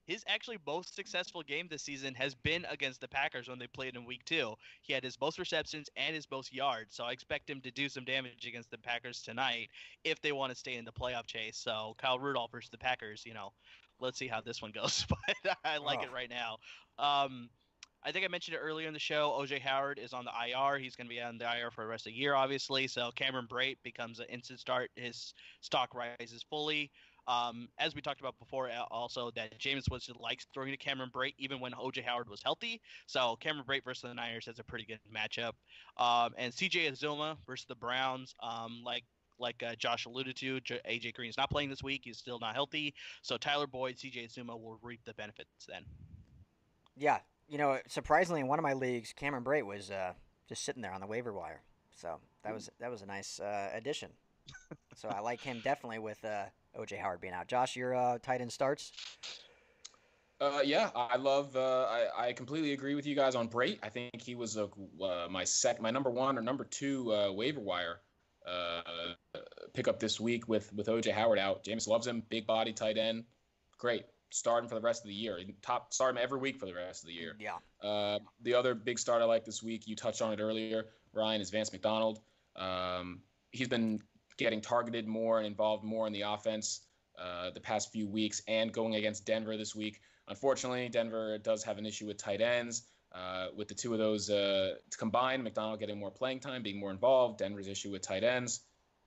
His actually most successful game this season has been against the Packers when they played in week 2. He had his most receptions and his most yards, so I expect him to do some damage against the Packers tonight if they want to stay in the playoff chase. So Kyle Rudolph versus the Packers, let's see how this one goes, but I like it Oh. right now. I think I mentioned it earlier in the show. OJ Howard is on the IR. He's going to be on the IR for the rest of the year, obviously. So Cameron Brate becomes an instant start. His stock rises fully. As we talked about before, also that Jameis Winston likes throwing to Cameron Brate even when OJ Howard was healthy. So Cameron Brate versus the Niners has a pretty good matchup. And CJ Azuma versus the Browns, like Josh alluded to, AJ Green is not playing this week. He's still not healthy. So Tyler Boyd, CJ Azuma will reap the benefits then. Yeah, surprisingly, in one of my leagues, Cameron Brate was just sitting there on the waiver wire. So that was a nice addition. So I like him definitely with OJ Howard being out. Josh, your tight end starts. Yeah, I love. I completely agree with you guys on Brate. I think he was my number one or number two waiver wire uh, pickup this week with OJ Howard out. James loves him, big body tight end, great. Start him for the rest of the year. Start him every week for the rest of the year. Yeah. The other big start I like this week, you touched on it earlier, Ryan, is Vance McDonald. He's been getting targeted more and involved more in the offense the past few weeks and going against Denver this week. Unfortunately, Denver does have an issue with tight ends. With the two of those combined, McDonald getting more playing time, being more involved, Denver's issue with tight ends.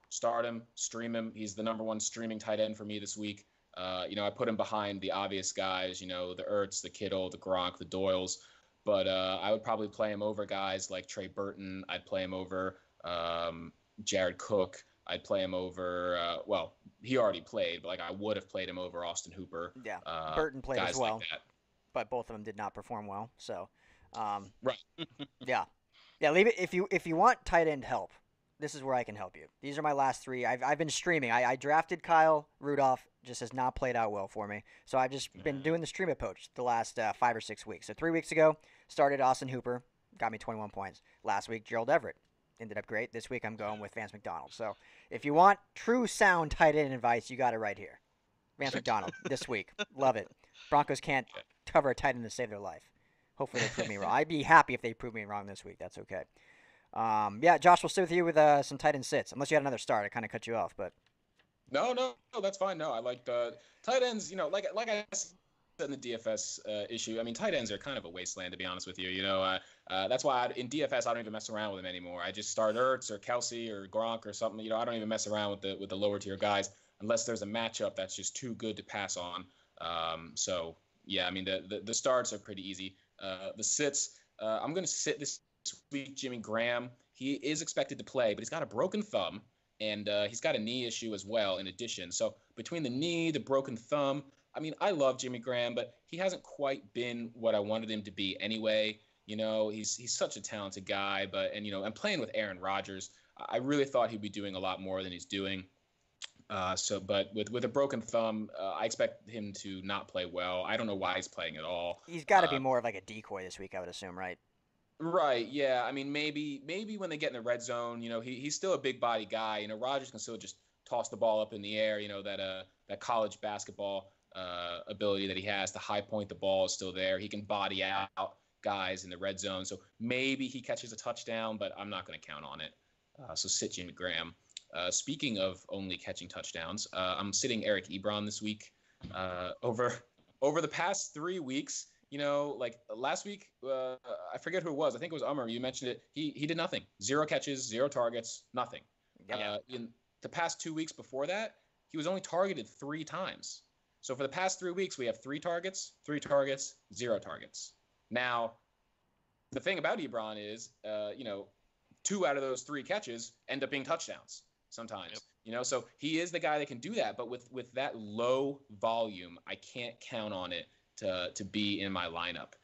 Start him, stream him. He's the number one streaming tight end for me this week. I put him behind the obvious guys, the Ertz, the Kittle, the Gronk, the Doyles. But I would probably play him over guys like Trey Burton. I'd play him over Jared Cook. I'd play him over, he already played, but I would have played him over Austin Hooper. Yeah. Burton played guys as well, like that. but both of them did not perform well. So, Right. yeah, leave it if you want tight end help. This is where I can help you. These are my last three. I've been streaming. I drafted Kyle Rudolph. Just has not played out well for me. So I've just been doing the stream approach the last 5 or 6 weeks. So 3 weeks ago, started Austin Hooper, got me 21 points. Last week, Gerald Everett ended up great. This week, I'm going with Vance McDonald. So if you want true sound tight end advice, you got it right here. Vance McDonald this week. Love it. Broncos can't cover a tight end to save their life. Hopefully they prove me wrong. I'd be happy if they prove me wrong this week. That's okay. Josh, we'll sit with you with some tight end sits. Unless you had another start, I kind of cut you off, but No, that's fine. No, I like the tight ends. Like I said in the DFS issue, I mean, tight ends are kind of a wasteland, to be honest with you. That's why in DFS I don't even mess around with them anymore. I just start Ertz or Kelsey or Gronk or something. I don't even mess around with the lower tier guys unless there's a matchup that's just too good to pass on. So yeah, I mean the starts are pretty easy. The sits, I'm gonna sit this week. Jimmy Graham, he is expected to play, but he's got a broken thumb. And he's got a knee issue as well, in addition. So between the knee, the broken thumb. I mean, I love Jimmy Graham, but he hasn't quite been what I wanted him to be anyway. He's such a talented guy, and playing with Aaron Rodgers, I really thought he'd be doing a lot more than he's doing. But with a broken thumb, I expect him to not play well. I don't know why he's playing at all. He's got to be more of like a decoy this week, I would assume, right? Right. Yeah. I mean, maybe when they get in the red zone, he's still a big body guy. Rodgers can still just toss the ball up in the air. That college basketball ability that he has to high point the ball is still there. He can body out guys in the red zone. So maybe he catches a touchdown, but I'm not going to count on it. So sit Jimmy Graham. Speaking of only catching touchdowns, I'm sitting Eric Ebron this week. Over the past 3 weeks, like last week, I forget who it was. I think it was Umar. You mentioned it. He did nothing. 0 catches, 0 targets, nothing. Yep. In the past 2 weeks before that, he was only targeted 3 times. So for the past 3 weeks, we have 3 targets, 0 targets. Now, the thing about Ebron is, 2 out of those 3 catches end up being touchdowns sometimes. Yep. So he is the guy that can do that. But with that low volume, I can't count on it to be in my lineup.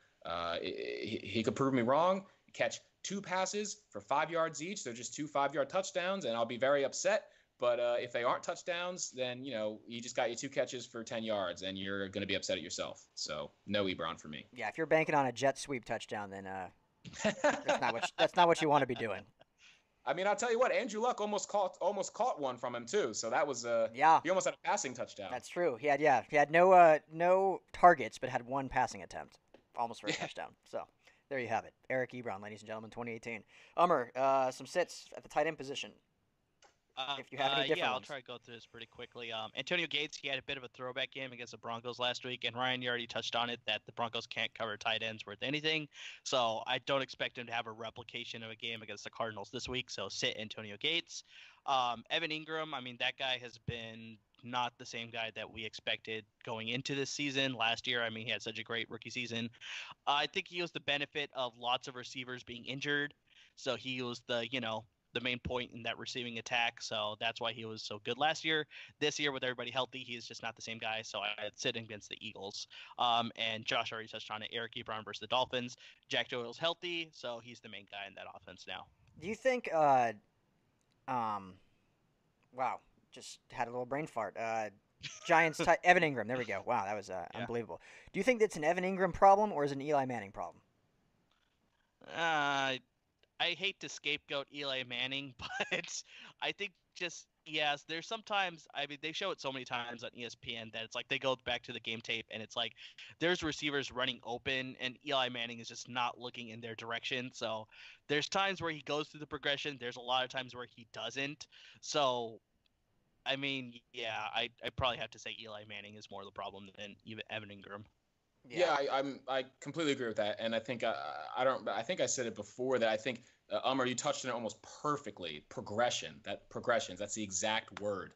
He could prove me wrong, catch 2 passes for 5 yards each. They're just 2 5-yard touchdowns, and I'll be very upset. But if they aren't touchdowns, then, you just got your 2 catches for 10 yards, and you're going to be upset at yourself. So no Ebron for me. Yeah, if you're banking on a jet sweep touchdown, then that's not what you want to be doing. I mean, I'll tell you what, Andrew Luck almost caught one from him too. So that was yeah. He almost had a passing touchdown. That's true. He had no targets, but had 1 passing attempt, almost for a touchdown. So there you have it, Eric Ebron, ladies and gentlemen, 2018. Ummer, some sits at the tight end position. If you have any different I'll ones. try to go through this pretty quickly. Antonio Gates, he had a bit of a throwback game against the Broncos last week, and Ryan, you already touched on it, that the Broncos can't cover tight ends worth anything, so I don't expect him to have a replication of a game against the Cardinals this week, so sit Antonio Gates. Evan Ingram, I mean, that guy has been not the same guy that we expected going into this season. Last year, I mean, he had such a great rookie season. I think he was the benefit of lots of receivers being injured, so he was the main point in that receiving attack, so that's why he was so good last year. This year, with everybody healthy, he's just not the same guy, so I'd sit against the Eagles. And Josh already touched on it, Eric Ebron versus the Dolphins. Jack Doyle's healthy, so he's the main guy in that offense now. Do you think, wow, just had a little brain fart. Giants, Evan Ingram, there we go. Wow, that was unbelievable. Do you think that's an Evan Ingram problem, or is it an Eli Manning problem? I hate to scapegoat Eli Manning, but I think yes, there's sometimes, I mean, they show it so many times on ESPN that it's like they go back to the game tape and it's like there's receivers running open and Eli Manning is just not looking in their direction. So there's times where he goes through the progression. There's a lot of times where he doesn't. So, I mean, yeah, I probably have to say Eli Manning is more the problem than even Evan Ingram. Yeah, I completely agree with that, and I think I think I said it before that I think Umar, you touched on it almost perfectly. Progressions. That's the exact word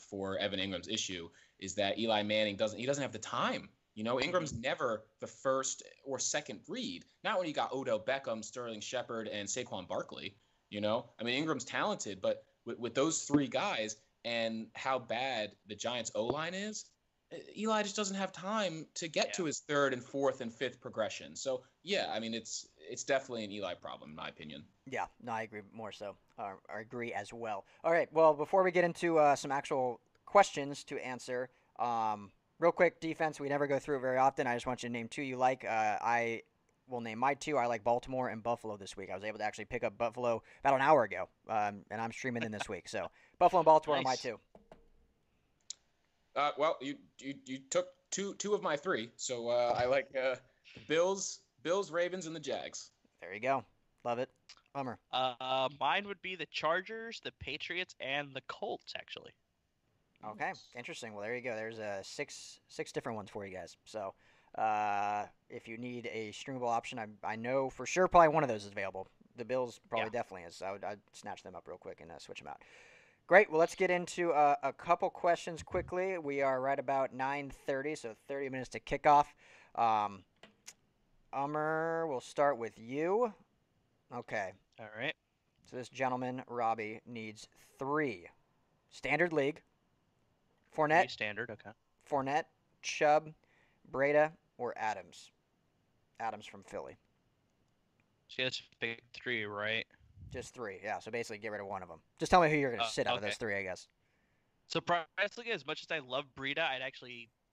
for Evan Ingram's issue is that Eli Manning doesn't have the time. Ingram's never the first or second read. Not when you got Odell Beckham, Sterling Shepard, and Saquon Barkley. I mean, Ingram's talented, but with those 3 guys and how bad the Giants O-line is, Eli just doesn't have time to get to his 3rd and 4th and 5th progression. So yeah, I mean it's definitely an Eli problem in my opinion. Yeah, no, I agree more so. I agree as well. All right, well, before we get into some actual questions to answer, real quick, defense, we never go through it very often. I just want you to name 2 you like. I will name my 2. I like Baltimore and Buffalo this week. I was able to actually pick up Buffalo about an hour ago, and I'm streaming them this week. So Buffalo and Baltimore Nice. are my 2. Well, you took two of my 3, so I like Bills, Ravens, and the Jags. There you go. Love it. Bummer. Mine would be the Chargers, the Patriots, and the Colts, actually. Okay, interesting. Well, there you go. There's 6 different ones for you guys. So if you need a streamable option, I know for sure probably one of those is available. The Bills probably definitely is. So I'd snatch them up real quick and switch them out. Great. Well, let's get into a couple questions quickly. We are right about 9:30, so 30 minutes to kick off. Ummer, we'll start with you. Okay. All right. So this gentleman, Robbie, needs 3 standard league Fournette, Pretty standard. Okay. Fournette, Chubb, Breda, or Adams. Adams from Philly. See, that's big three, right? Just three. Yeah. So basically, get rid of one of them. Just tell me who you're gonna sit out of those Okay. three, I guess. Surprisingly, as much as I love Breida,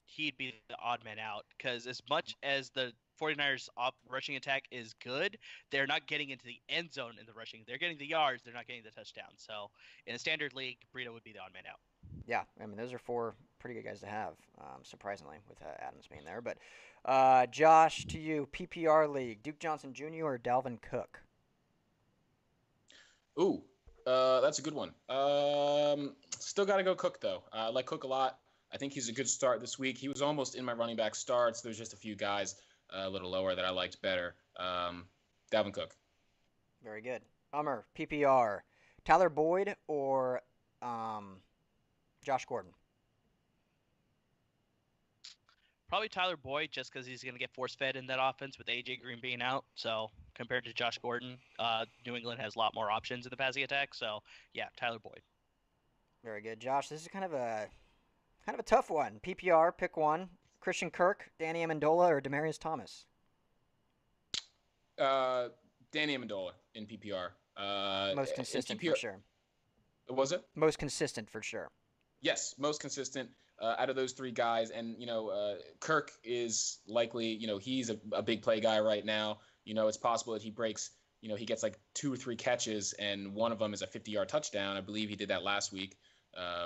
he'd be the odd man out because as much as the 49ers rushing attack is good, they're not getting into the end zone in the rushing. They're getting the yards, they're not getting the touchdowns. So in a standard league, Breida would be the odd man out. Yeah. I mean, those are four pretty good guys to have. Surprisingly, with Adams being there. But Josh, to you, PPR league, Duke Johnson Jr. or Dalvin Cook? Ooh, that's a good one. Still got to go Cook though. I like Cook a lot. I think he's a good start this week. He was almost in my running back starts. There's just a few guys a little lower that I liked better. Dalvin Cook. Very good. PPR, Tyler Boyd or um, Josh Gordon? Probably Tyler Boyd just because he's going to get force fed in that offense with AJ Green being out. So compared to Josh Gordon, New England has a lot more options in the passing attack. So yeah, Tyler Boyd. Very good, Josh. This is kind of a tough one. PPR, pick one. Christian Kirk, Danny Amendola, or Demarius Thomas? Danny Amendola in PPR. Most In consistent for PPR, sure. was it? Most consistent for sure. Yes, most consistent out of those three guys. And, Kirk is likely, he's a big play guy right now. It's possible that he breaks, he gets like 2 or 3 catches and one of them is a 50-yard touchdown. I believe he did that last week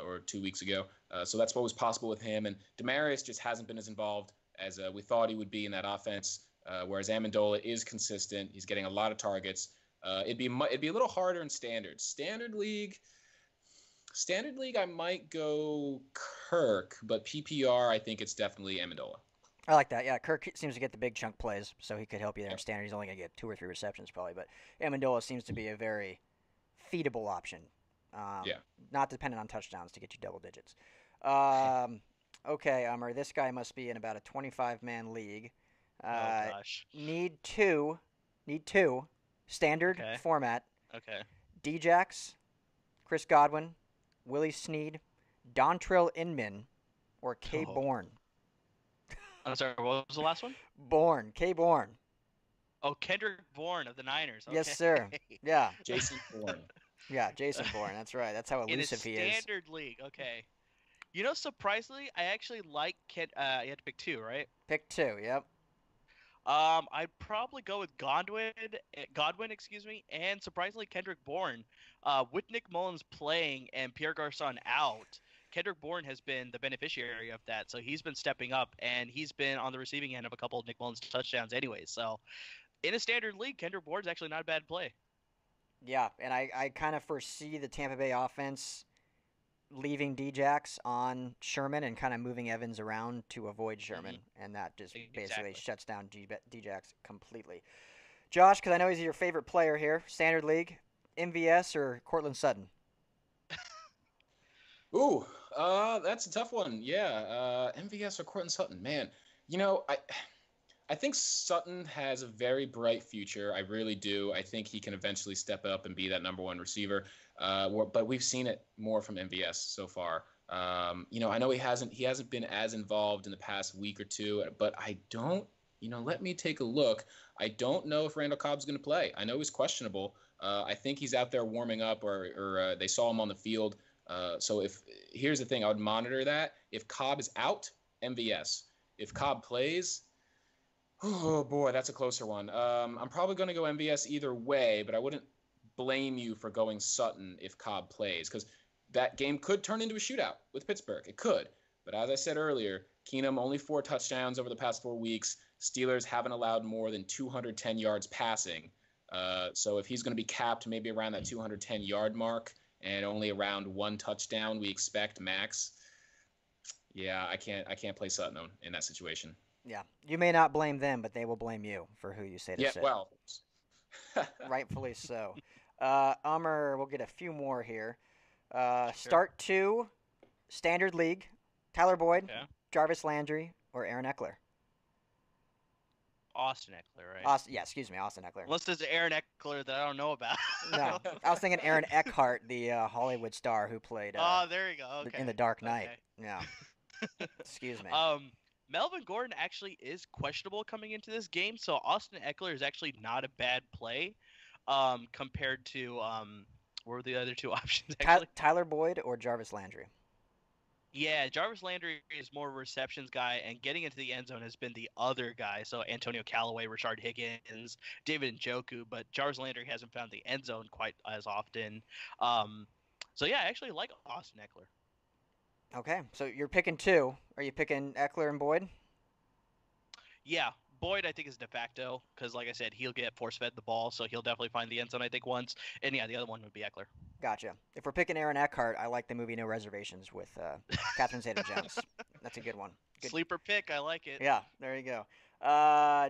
or 2 weeks ago. So that's what was possible with him. And Demarius just hasn't been as involved as we thought he would be in that offense, whereas Amendola is consistent. He's getting a lot of targets. It'd be a little harder in standard. Standard league, I might go Kirk, but PPR, I think it's definitely Amendola. I like that. Yeah, Kirk seems to get the big chunk plays, so he could help you there in Yep. standard. He's only going to get 2 or 3 receptions probably, but Amendola seems to be a very feedable option. Um, Yeah. Not dependent on touchdowns to get you double digits. Um, okay, this guy must be in about a 25-man league. Oh Uh, gosh. need two, standard Okay. format. Okay. Djax, Chris Godwin, Willie Snead, Dontrell Inman, or K Oh. Bourne. I'm sorry. What was the last one? K Bourne. Oh, Kendrick Bourne of the Niners. Okay. Yes, sir. Yeah, Jason Bourne. yeah, Jason Bourne. That's right. That's how In a elusive he is. standard league. Okay. Surprisingly, I actually like Kent. You had to pick two, right? Pick two. Yep. I'd probably go with Godwin, excuse me, and surprisingly Kendrick Bourne. With Nick Mullins playing and Pierre Garçon out, Kendrick Bourne has been the beneficiary of that. So he's been stepping up, and he's been on the receiving end of a couple of Nick Mullins touchdowns, anyways. So in a standard league, Kendrick Bourne's actually not a bad play. Yeah, and I kind of foresee the Tampa Bay offense leaving Djax on Sherman and kind of moving Evans around to avoid Sherman, and that just basically Exactly. shuts down Djax completely. Josh, because I know he's your favorite player here, standard league, MVS or Cortland Sutton? Ooh, that's a tough one. Yeah, MVS or Cortland Sutton. Man, I think Sutton has a very bright future. I really do. I think he can eventually step up and be that number one receiver. But we've seen it more from MVS so far. I know he hasn't been as involved in the past week or two, but I don't. Let me take a look. I don't know if Randall Cobb's going to play. I know he's questionable. I think he's out there warming up, or they saw him on the field. So here's the thing, I would monitor that. If Cobb is out, MVS. If Cobb plays, oh boy, that's a closer one. I'm probably going to go MVS either way, but I wouldn't blame you for going Sutton if Cobb plays, because that game could turn into a shootout with Pittsburgh. It could. But as I said earlier, Keenum only 4 touchdowns over the past 4 weeks. Steelers haven't allowed more than 210 yards passing. So if he's going to be capped maybe around that 210-yard mark and only around 1 touchdown we expect max, yeah, I can't play Sutton in that situation. Yeah, you may not blame them, but they will blame you for who you say to Yeah, sit. well. Rightfully so. We'll get a few more here. Sure. Start 2, standard league, Tyler Boyd, Okay. Jarvis Landry, or Aaron Eckler? Austin Eckler, right? Yeah, excuse me, Austin Eckler. Unless there's Aaron Eckler that I don't know about. No, I was thinking Aaron Eckhart, the Hollywood star who played Oh, there you go. in Okay. The Dark Knight. Okay. Yeah, excuse me. Melvin Gordon actually is questionable coming into this game, so Austin Eckler is actually not a bad play, compared to what were the other two options actually? Tyler Boyd or Jarvis Landry? Yeah, Jarvis Landry is more a receptions guy, and getting into the end zone has been the other guy. So Antonio Callaway, Rashard Higgins, David Njoku, but Jarvis Landry hasn't found the end zone quite as often. So yeah, I actually like Austin Eckler. Okay, so you're picking two. Are you picking Eckler and Boyd? Yeah, Boyd I think is de facto because, like I said, he'll get force fed the ball, so he'll definitely find the end zone I think once. And yeah, the other one would be Eckler. Gotcha. If we're picking Aaron Eckhart, I like the movie No Reservations with Catherine Zeta-Jones. That's a good one. Good. Sleeper pick, I like it. Yeah, there you go.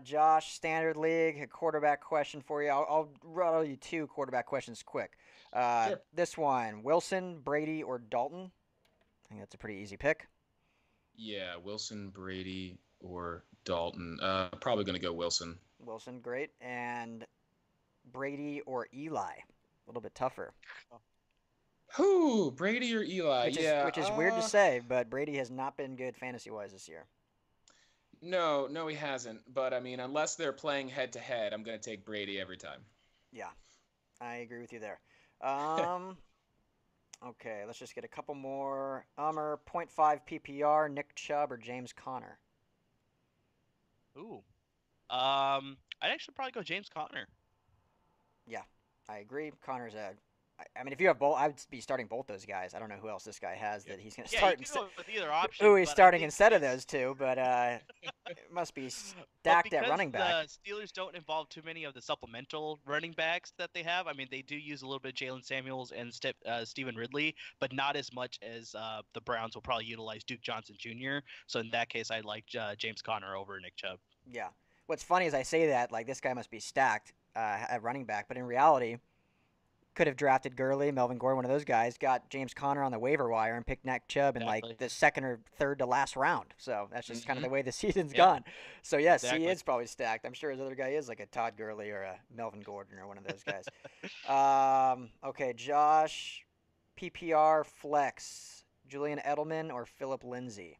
Josh, Standard League, a quarterback question for you. I'll rattle you two quarterback questions quick. Sure. This one, Wilson, Brady, or Dalton? I think that's a pretty easy pick. Yeah, Wilson, Brady, or Dalton. Probably going to go Wilson. Wilson, great. And Brady or Eli? A little bit tougher. Who? Brady or Eli? Which is weird to say, but Brady has not been good fantasy-wise this year. No, he hasn't. But I mean, unless they're playing head to head, I'm going to take Brady every time. Yeah, I agree with you there. Okay, let's just get a couple more. 0.5 PPR, Nick Chubb or James Conner? Ooh. I'd actually probably go James Conner. Yeah, I agree. Conner's I mean, if you have both, I would be starting both those guys. I don't know who else this guy has that he's going to start. You can go with either option. Who he's starting instead of those two, but it must be stacked at running back. The Steelers don't involve too many of the supplemental running backs that they have. I mean, they do use a little bit of Jalen Samuels and Stephen Ridley, but not as much as the Browns will probably utilize Duke Johnson Jr. So in that case, I'd like James Conner over Nick Chubb. Yeah. What's funny is I say that, like, this guy must be stacked at running back, but in reality, could have drafted Gurley, Melvin Gordon, one of those guys, got James Conner on the waiver wire and picked Nick Chubb in like the second or third to last round. So that's just kind of the way the season's gone. So yes, he is probably stacked. I'm sure his other guy is like a Todd Gurley or a Melvin Gordon or one of those guys. Okay, Josh, PPR flex, Julian Edelman or Philip Lindsay?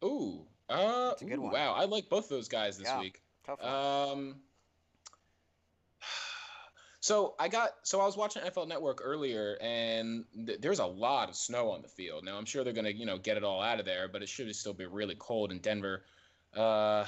Ooh, that's a good one. Wow, I like both those guys this week. Tough one. So I was watching NFL Network earlier, and there's a lot of snow on the field. Now I'm sure they're gonna get it all out of there, but it should still be really cold in Denver. Man,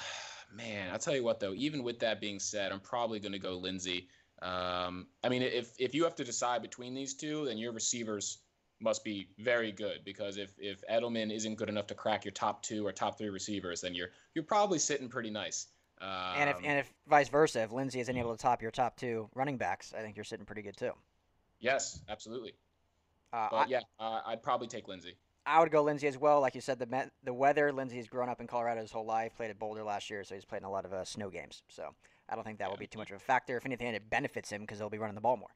I'll tell you what though. Even with that being said, I'm probably gonna go Lindsey. I mean, if you have to decide between these two, then your receivers must be very good, because if Edelman isn't good enough to crack your top two or top three receivers, then you're probably sitting pretty nice. And if vice versa, if Lindsey isn't able to top your top two running backs, I think you're sitting pretty good too. Yes, absolutely. I'd probably take Lindsey. I would go Lindsey as well. Like you said, the weather. Lindsey's grown up in Colorado his whole life. Played at Boulder last year, so he's played in a lot of snow games. So I don't think that will be too much of a factor. If anything, it benefits him because he'll be running the ball more.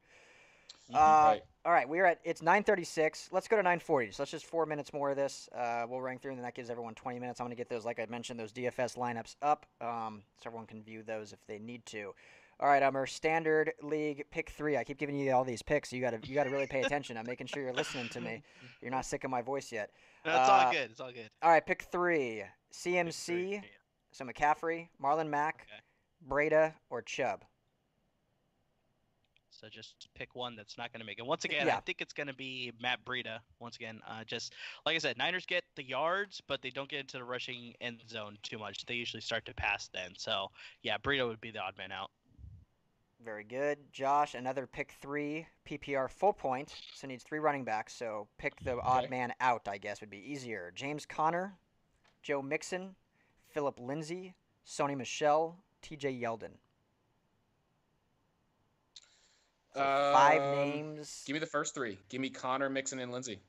Right. All right, it's 9:36. Let's go to 9:40. So let's just 4 minutes more of this. We'll run through, and then that gives everyone 20 minutes. I'm going to get those, like I mentioned, those DFS lineups up, so everyone can view those if they need to. All right, our standard league pick 3. I keep giving you all these picks. So you got to really pay attention. I'm making sure you're listening to me. You're not sick of my voice yet. No, it's all good. It's all good. All right, pick 3. CMC, so McCaffrey, Marlon Mack, Breda, or Chubb. So just pick one that's not going to make it. Once again, I think it's going to be Matt Breida. Once again, just like I said, Niners get the yards, but they don't get into the rushing end zone too much. They usually start to pass then. So, yeah, Breida would be the odd man out. Very good. Josh, another pick 3, PPR full point. So needs 3 running backs. So pick the odd man out, I guess, would be easier. James Conner, Joe Mixon, Philip Lindsay, Sony Michel, TJ Yeldon. So 5 names. Give me the first 3. Give me Connor, Mixon, and Lindsay.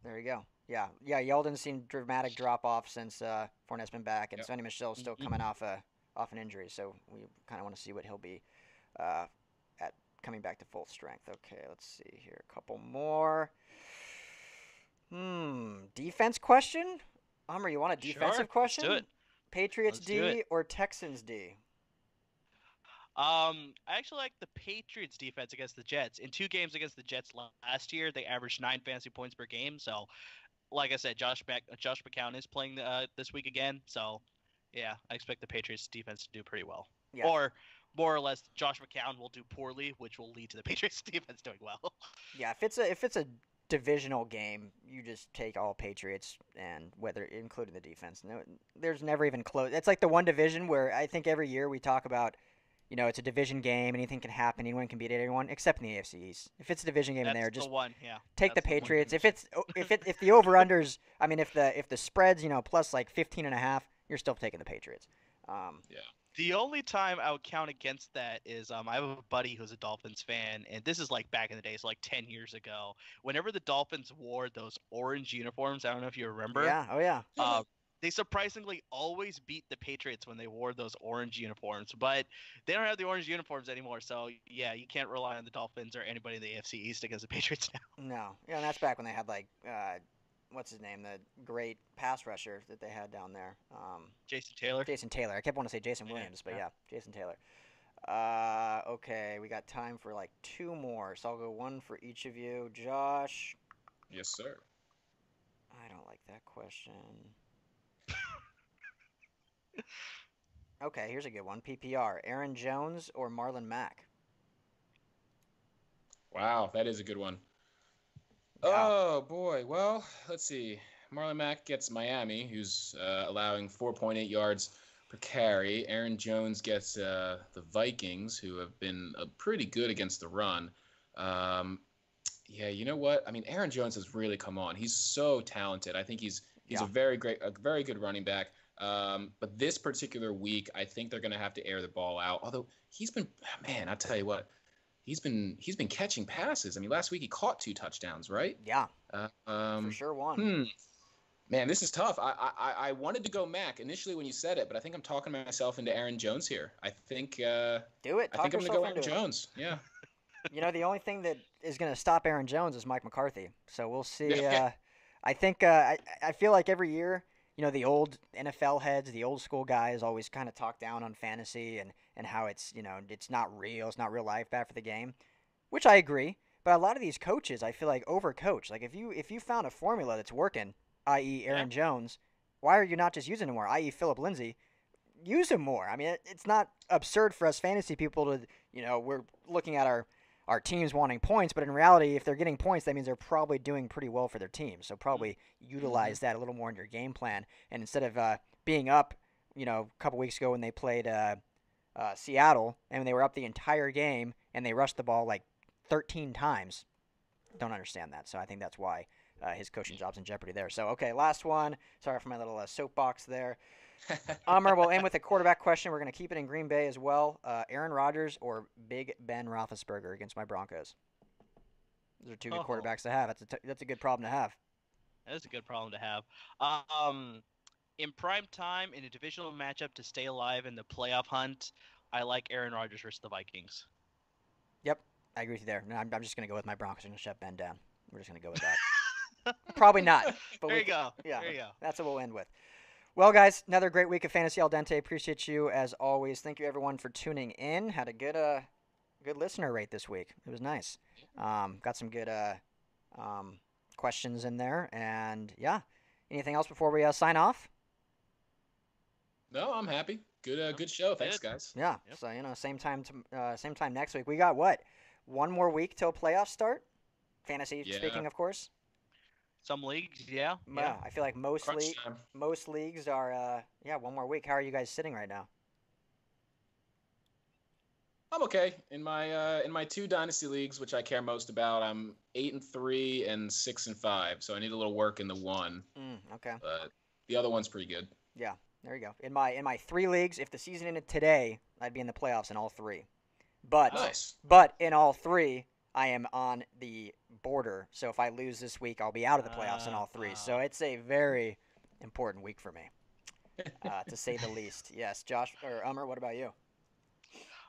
There you go. Yeah. Yeldon's seen dramatic drop off since Fournette's been back, and Sony Michel's still coming off an injury. So we kind of want to see what he'll be at coming back to full strength. Okay, let's see here. A couple more. Defense question. You want a defensive question? Let's do it. Patriots Let's do it. D or Texans D? I actually like the Patriots defense against the Jets. In 2 games against the Jets last year, they averaged 9 fantasy points per game. So, like I said, Josh McCown is playing this week again. So, yeah, I expect the Patriots defense to do pretty well. Yeah, Or more or less, Josh McCown will do poorly, which will lead to the Patriots defense doing well. yeah. If it's a divisional game, you just take all Patriots and whether including the defense. No, there's never even close. It's like the one division where I think every year we talk about. It's a division game. Anything can happen. Anyone can beat anyone, except in the AFC East. If it's a division game in That's there, the just one. Yeah, take the that's the one Patriots. If division. it's if the over unders, I mean, if the spreads, plus like 15 and a half, you're still taking the Patriots. Um, Yeah. The only time I would count against that is I have a buddy who's a Dolphins fan, and this is like back in the day, so like 10 years ago. Whenever the Dolphins wore those orange uniforms, I don't know if you remember, yeah, oh yeah, uh, they surprisingly always beat the Patriots when they wore those orange uniforms. But they don't have the orange uniforms anymore, so yeah, you can't rely on the Dolphins or anybody in the AFC East against the Patriots now. no, yeah, and that's back when they had like what's his name, the great pass rusher that they had down there, Jason Taylor. Jason Taylor. I kept wanting to say Jason Yeah, Williams, but yeah. yeah, Jason Taylor. Okay, we got time for like two more, so I'll go one for each of you. Josh, Yes, sir. I don't like that question. Okay, here's a good one. PPR: Aaron Jones or Marlon Mack? Wow, that is a good one. Yeah, Oh boy. Well, let's see. Marlon Mack gets Miami, who's allowing 4.8 yards per carry. Aaron Jones gets the Vikings, who have been pretty good against the run. Um, yeah, you know what? I mean, Aaron Jones has really come on. He's so talented. I think he's yeah, a very good running back. But this particular week, I think they're going to have to air the ball out. Although he's been, man, I'll tell you what, he's been catching passes. I mean, last week he caught 2 touchdowns, right? yeah, Uh, for um, sure one. hmm. Man, this is tough. I wanted to go Mac initially when you said it, but I think I'm talking myself into Aaron Jones here. Do it. I Talk think I'm going to yourself go into Aaron it. Jones. Yeah. The only thing that is going to stop Aaron Jones is Mike McCarthy. So we'll see. Yeah. I think I feel like every year, the old NFL heads, the old school guys always kind of talk down on fantasy and how it's not real, it's not real life, bad for the game, which I agree. But a lot of these coaches, I feel like overcoach. Like if you found a formula that's working, i.e. Yeah. Aaron Jones, why are you not just using him more? I.e. Philip Lindsay, use him more. I mean, it's not absurd for us fantasy people to, we're looking at our teams wanting points, but in reality, if they're getting points, that means they're probably doing pretty well for their team. So probably Mm-hmm. utilize that a little more in your game plan. And instead of being up, a couple weeks ago when they played Seattle and they were up the entire game and they rushed the ball like 13 times, don't understand that. So I think that's why his coaching job's in jeopardy there. So okay, last one. Sorry for my little soapbox there. We'll end with a quarterback question. We're going to keep it in Green Bay as well. Aaron Rodgers or Big Ben Roethlisberger against my Broncos. Those are two good Oh, quarterbacks to have. That's a good problem to have. that is a good problem to have. Um, in prime time, in a divisional matchup to stay alive in the playoff hunt, I like Aaron Rodgers versus the Vikings. Yep, I agree with you there. No, I'm just going to go with my Broncos. I'm going to shut Ben down. We're just going to go with that. Probably not, but There you go. yeah, There you go. that's what we'll end with. Well, guys, another great week of Fantasy Al Dente. Appreciate you as always. Thank you everyone for tuning in. Had a good listener rate this week. It was nice. Got some good um, questions in there, and yeah. Anything else before we sign off? No, I'm happy. Good, No, good show. Thanks, good. guys. Yeah. Yep. So same time next week. We got what? One more week till playoffs start. Fantasy Yeah. speaking, of course. Some leagues, yeah. Yeah. I feel like Crunch time. most leagues are one more week. How are you guys sitting right now? I'm okay in my 2 dynasty leagues, which I care most about. I'm 8-3 and 6-5, so I need a little work in the one, Okay. but the other one's pretty good. Yeah. There you go. In my 3 leagues, if the season ended today, I'd be in the playoffs in all three. But Oh, Nice. but in all three, I am on the border. So if I lose this week, I'll be out of the playoffs in all three. So it's a very important week for me, to say the least. Yes, Josh or Ummer, what about you?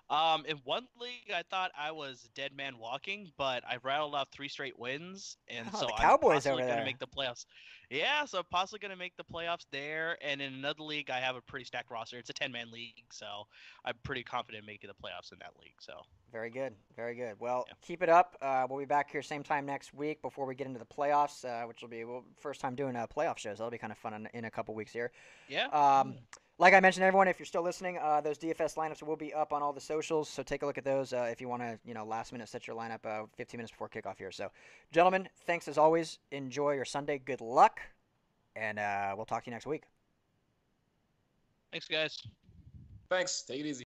In one league, I thought I was dead man walking, but I've rattled off 3 straight wins, and Oh, so the I'm Cowboys over possibly going to there. make the playoffs. Yeah, so I'm possibly going to make the playoffs there. And in another league, I have a pretty stacked roster. It's a 10-man league, so I'm pretty confident making the playoffs in that league. So Very good. Very good. Well, yeah, keep it up. We'll be back here same time next week before we get into the playoffs, which will be first time doing playoff shows. That'll be kind of fun in a couple weeks here. yeah, Um, yeah. like I mentioned, everyone, if you're still listening, those DFS lineups will be up on all the socials. So take a look at those if you want to, last minute set your lineup 15 minutes before kickoff here. So, gentlemen, thanks as always. Enjoy your Sunday. Good luck, and we'll talk to you next week. Thanks, guys. Thanks. Take it easy.